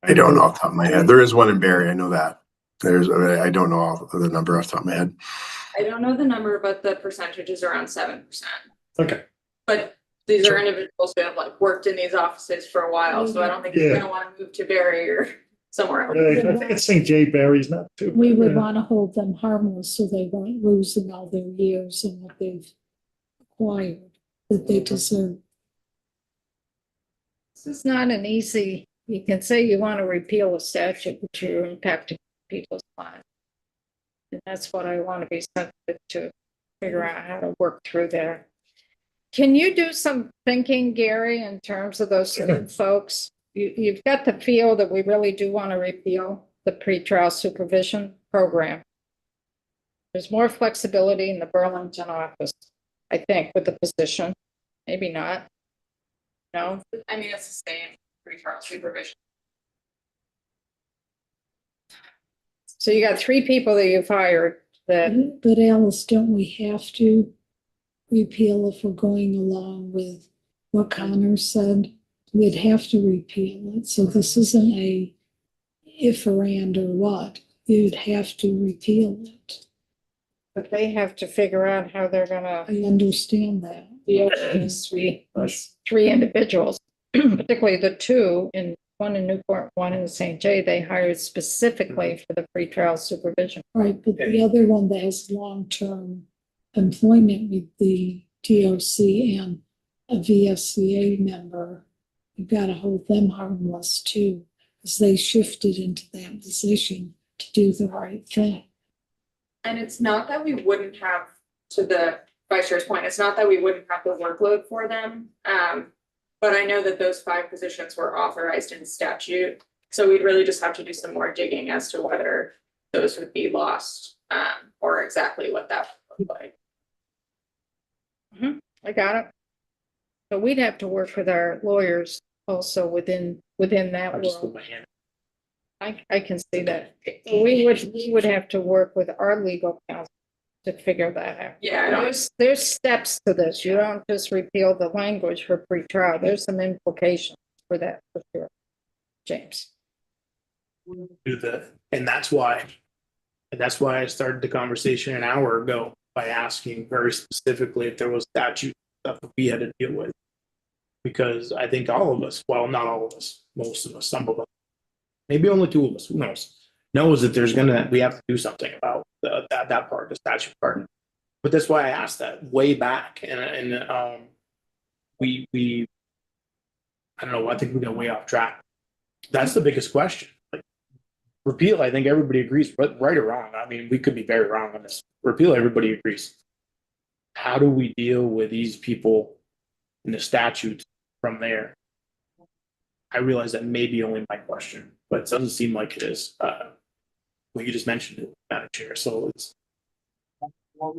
I don't know off the top of my head. There is one in Barrie. I know that. I don't know the number off the top of my head. I don't know the number, but the percentage is around 7%. Okay. But these are individuals who have like worked in these offices for a while, so I don't think you're gonna want to move to Barrie or somewhere else. I think it's St. J. Barry's not too. We would want to hold them harmless so they weren't losing all their years and what they've acquired that they deserve. This is not an easy, you can say you want to repeal a statute, but you're impacting people's lives. And that's what I want to be sensitive to, figure out how to work through there. Can you do some thinking, Gary, in terms of those folks? You've got the feel that we really do want to repeal the pretrial supervision program. There's more flexibility in the Burlington office, I think, with the position. Maybe not. No? I mean, it's the same pretrial supervision. So you got 3 people that you've hired that, But Alice, don't we have to repeal if we're going along with what Connor said? we'd have to repeal it. So this isn't a if or and or what. You'd have to repeal it. But they have to figure out how they're gonna I understand that. deal with these three individuals, particularly the two one in Newport, one in St. J. They hired specifically for the pretrial supervision. Right, but the other one that has long-term employment with the DOC and a VSCA member, you've got to hold them harmless too, because they shifted into that position to do the right thing. And it's not that we wouldn't have, to the vice chair's point, it's not that we wouldn't have the workload for them. But I know that those 5 positions were authorized in statute. So we'd really just have to do some more digging as to whether those would be lost, or exactly what that would look like. I got it. So we'd have to work with our lawyers also within that I just put world. my hand. I can see that. We would have to work with our legal counsel to figure that out. Yeah, I don't- There's steps to this. You don't just repeal the language for pretrial. There's some implications for that for sure. James. Do that, and that's why I started the conversation an hour ago by asking very specifically if there was statute stuff that we had to deal with. Because I think all of us, well, not all of us, most of us, some of us, maybe only 2 of us, who knows that we have to do something about that part, the statute part. But that's why I asked that way back, and we I don't know, I think we got way off track. That's the biggest question. Like, repeal, I think everybody agrees, but right or wrong. I mean, we could be very wrong on this. Repeal, everybody agrees. How do we deal with these people in the statutes from there? I realize that may be only my question, but it doesn't seem like it is. Well, you just mentioned it, Madam Chair, so it's. Well,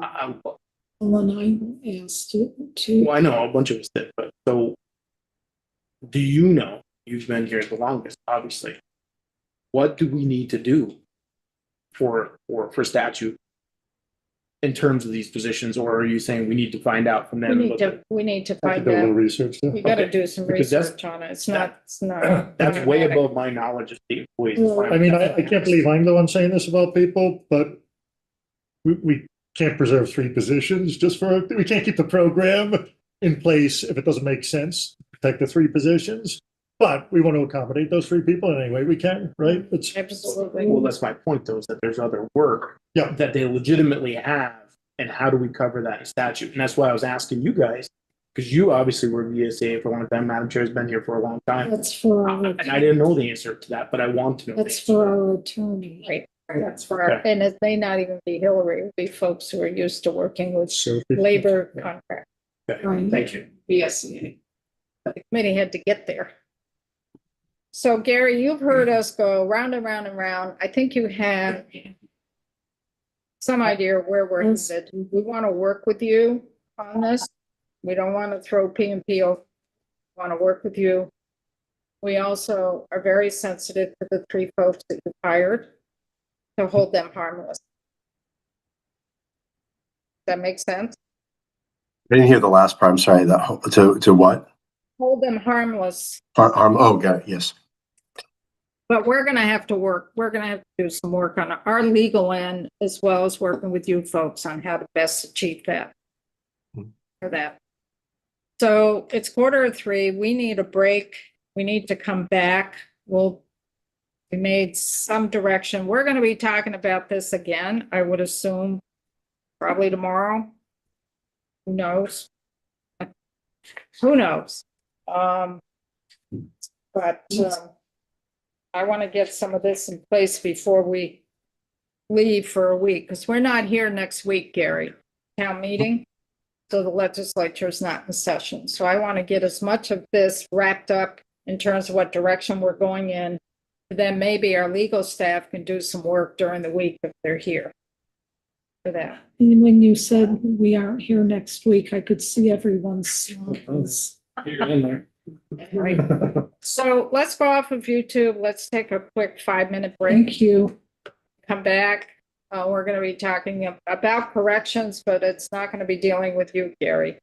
And then I asked it to. I know a bunch of us did, but so do you know, you've been here the longest, obviously. What do we need to do for statute in terms of these positions, or are you saying we need to find out from them? We need to I find could do a little out. research. We gotta Okay. do some Because that's- research on it. It's not. That's way above my knowledge of the employees. I mean, I can't believe I'm the one saying this about people, but we can't preserve 3 positions we can't keep the program in place if it doesn't make sense to protect the 3 positions. But we want to accommodate those 3 people in any way we can, right? Absolutely. Well, that's my point, though, is that there's other work Yeah. that they legitimately have, and how do we cover that in statute? And that's why I was asking you guys, because you obviously were VSA for a long time. Madam Chair has been here for a long time. That's for our. And I didn't know the answer to that, but I want to know. the That's answer. for our attorney. Right. That's for our, Okay. and it may not even be Hillary, it would be folks who are used to working with So labor contract. Okay, Right. thank you. BSCA. But the committee had to get there. So Gary, you've heard us go round and round and round. I think you have some idea of where we're headed. We want to work with you on this. We don't want to throw P&P over. We want to work with you. We also are very sensitive to the 3 folks that you hired to hold them harmless. That makes sense? I didn't hear the last part. I'm sorry. To what? Hold them harmless. Oh, got it. Yes. But we're gonna have to work, we're gonna have to do some work on our legal end as well as working with you folks on how to best achieve that. For that. So it's 2:45, we need a break, we need to come back, we made some direction, we're gonna be talking about this again, I would assume, probably tomorrow. Who knows? Who knows? But I want to get some of this in place before we leave for a week, because we're not here next week, Gary. Town meeting, so the legislature is not in session. So I want to get as much of this wrapped up in terms of what direction we're going in. Then maybe our legal staff can do some work during the week if they're here for that. And when you said we aren't here next week, I could see everyone's smiles. You're in there. Right. So let's go off of YouTube. Let's take a quick 5-minute break. Thank you. Come back. We're going to be talking about corrections, but it's not going to be dealing with you, Gary.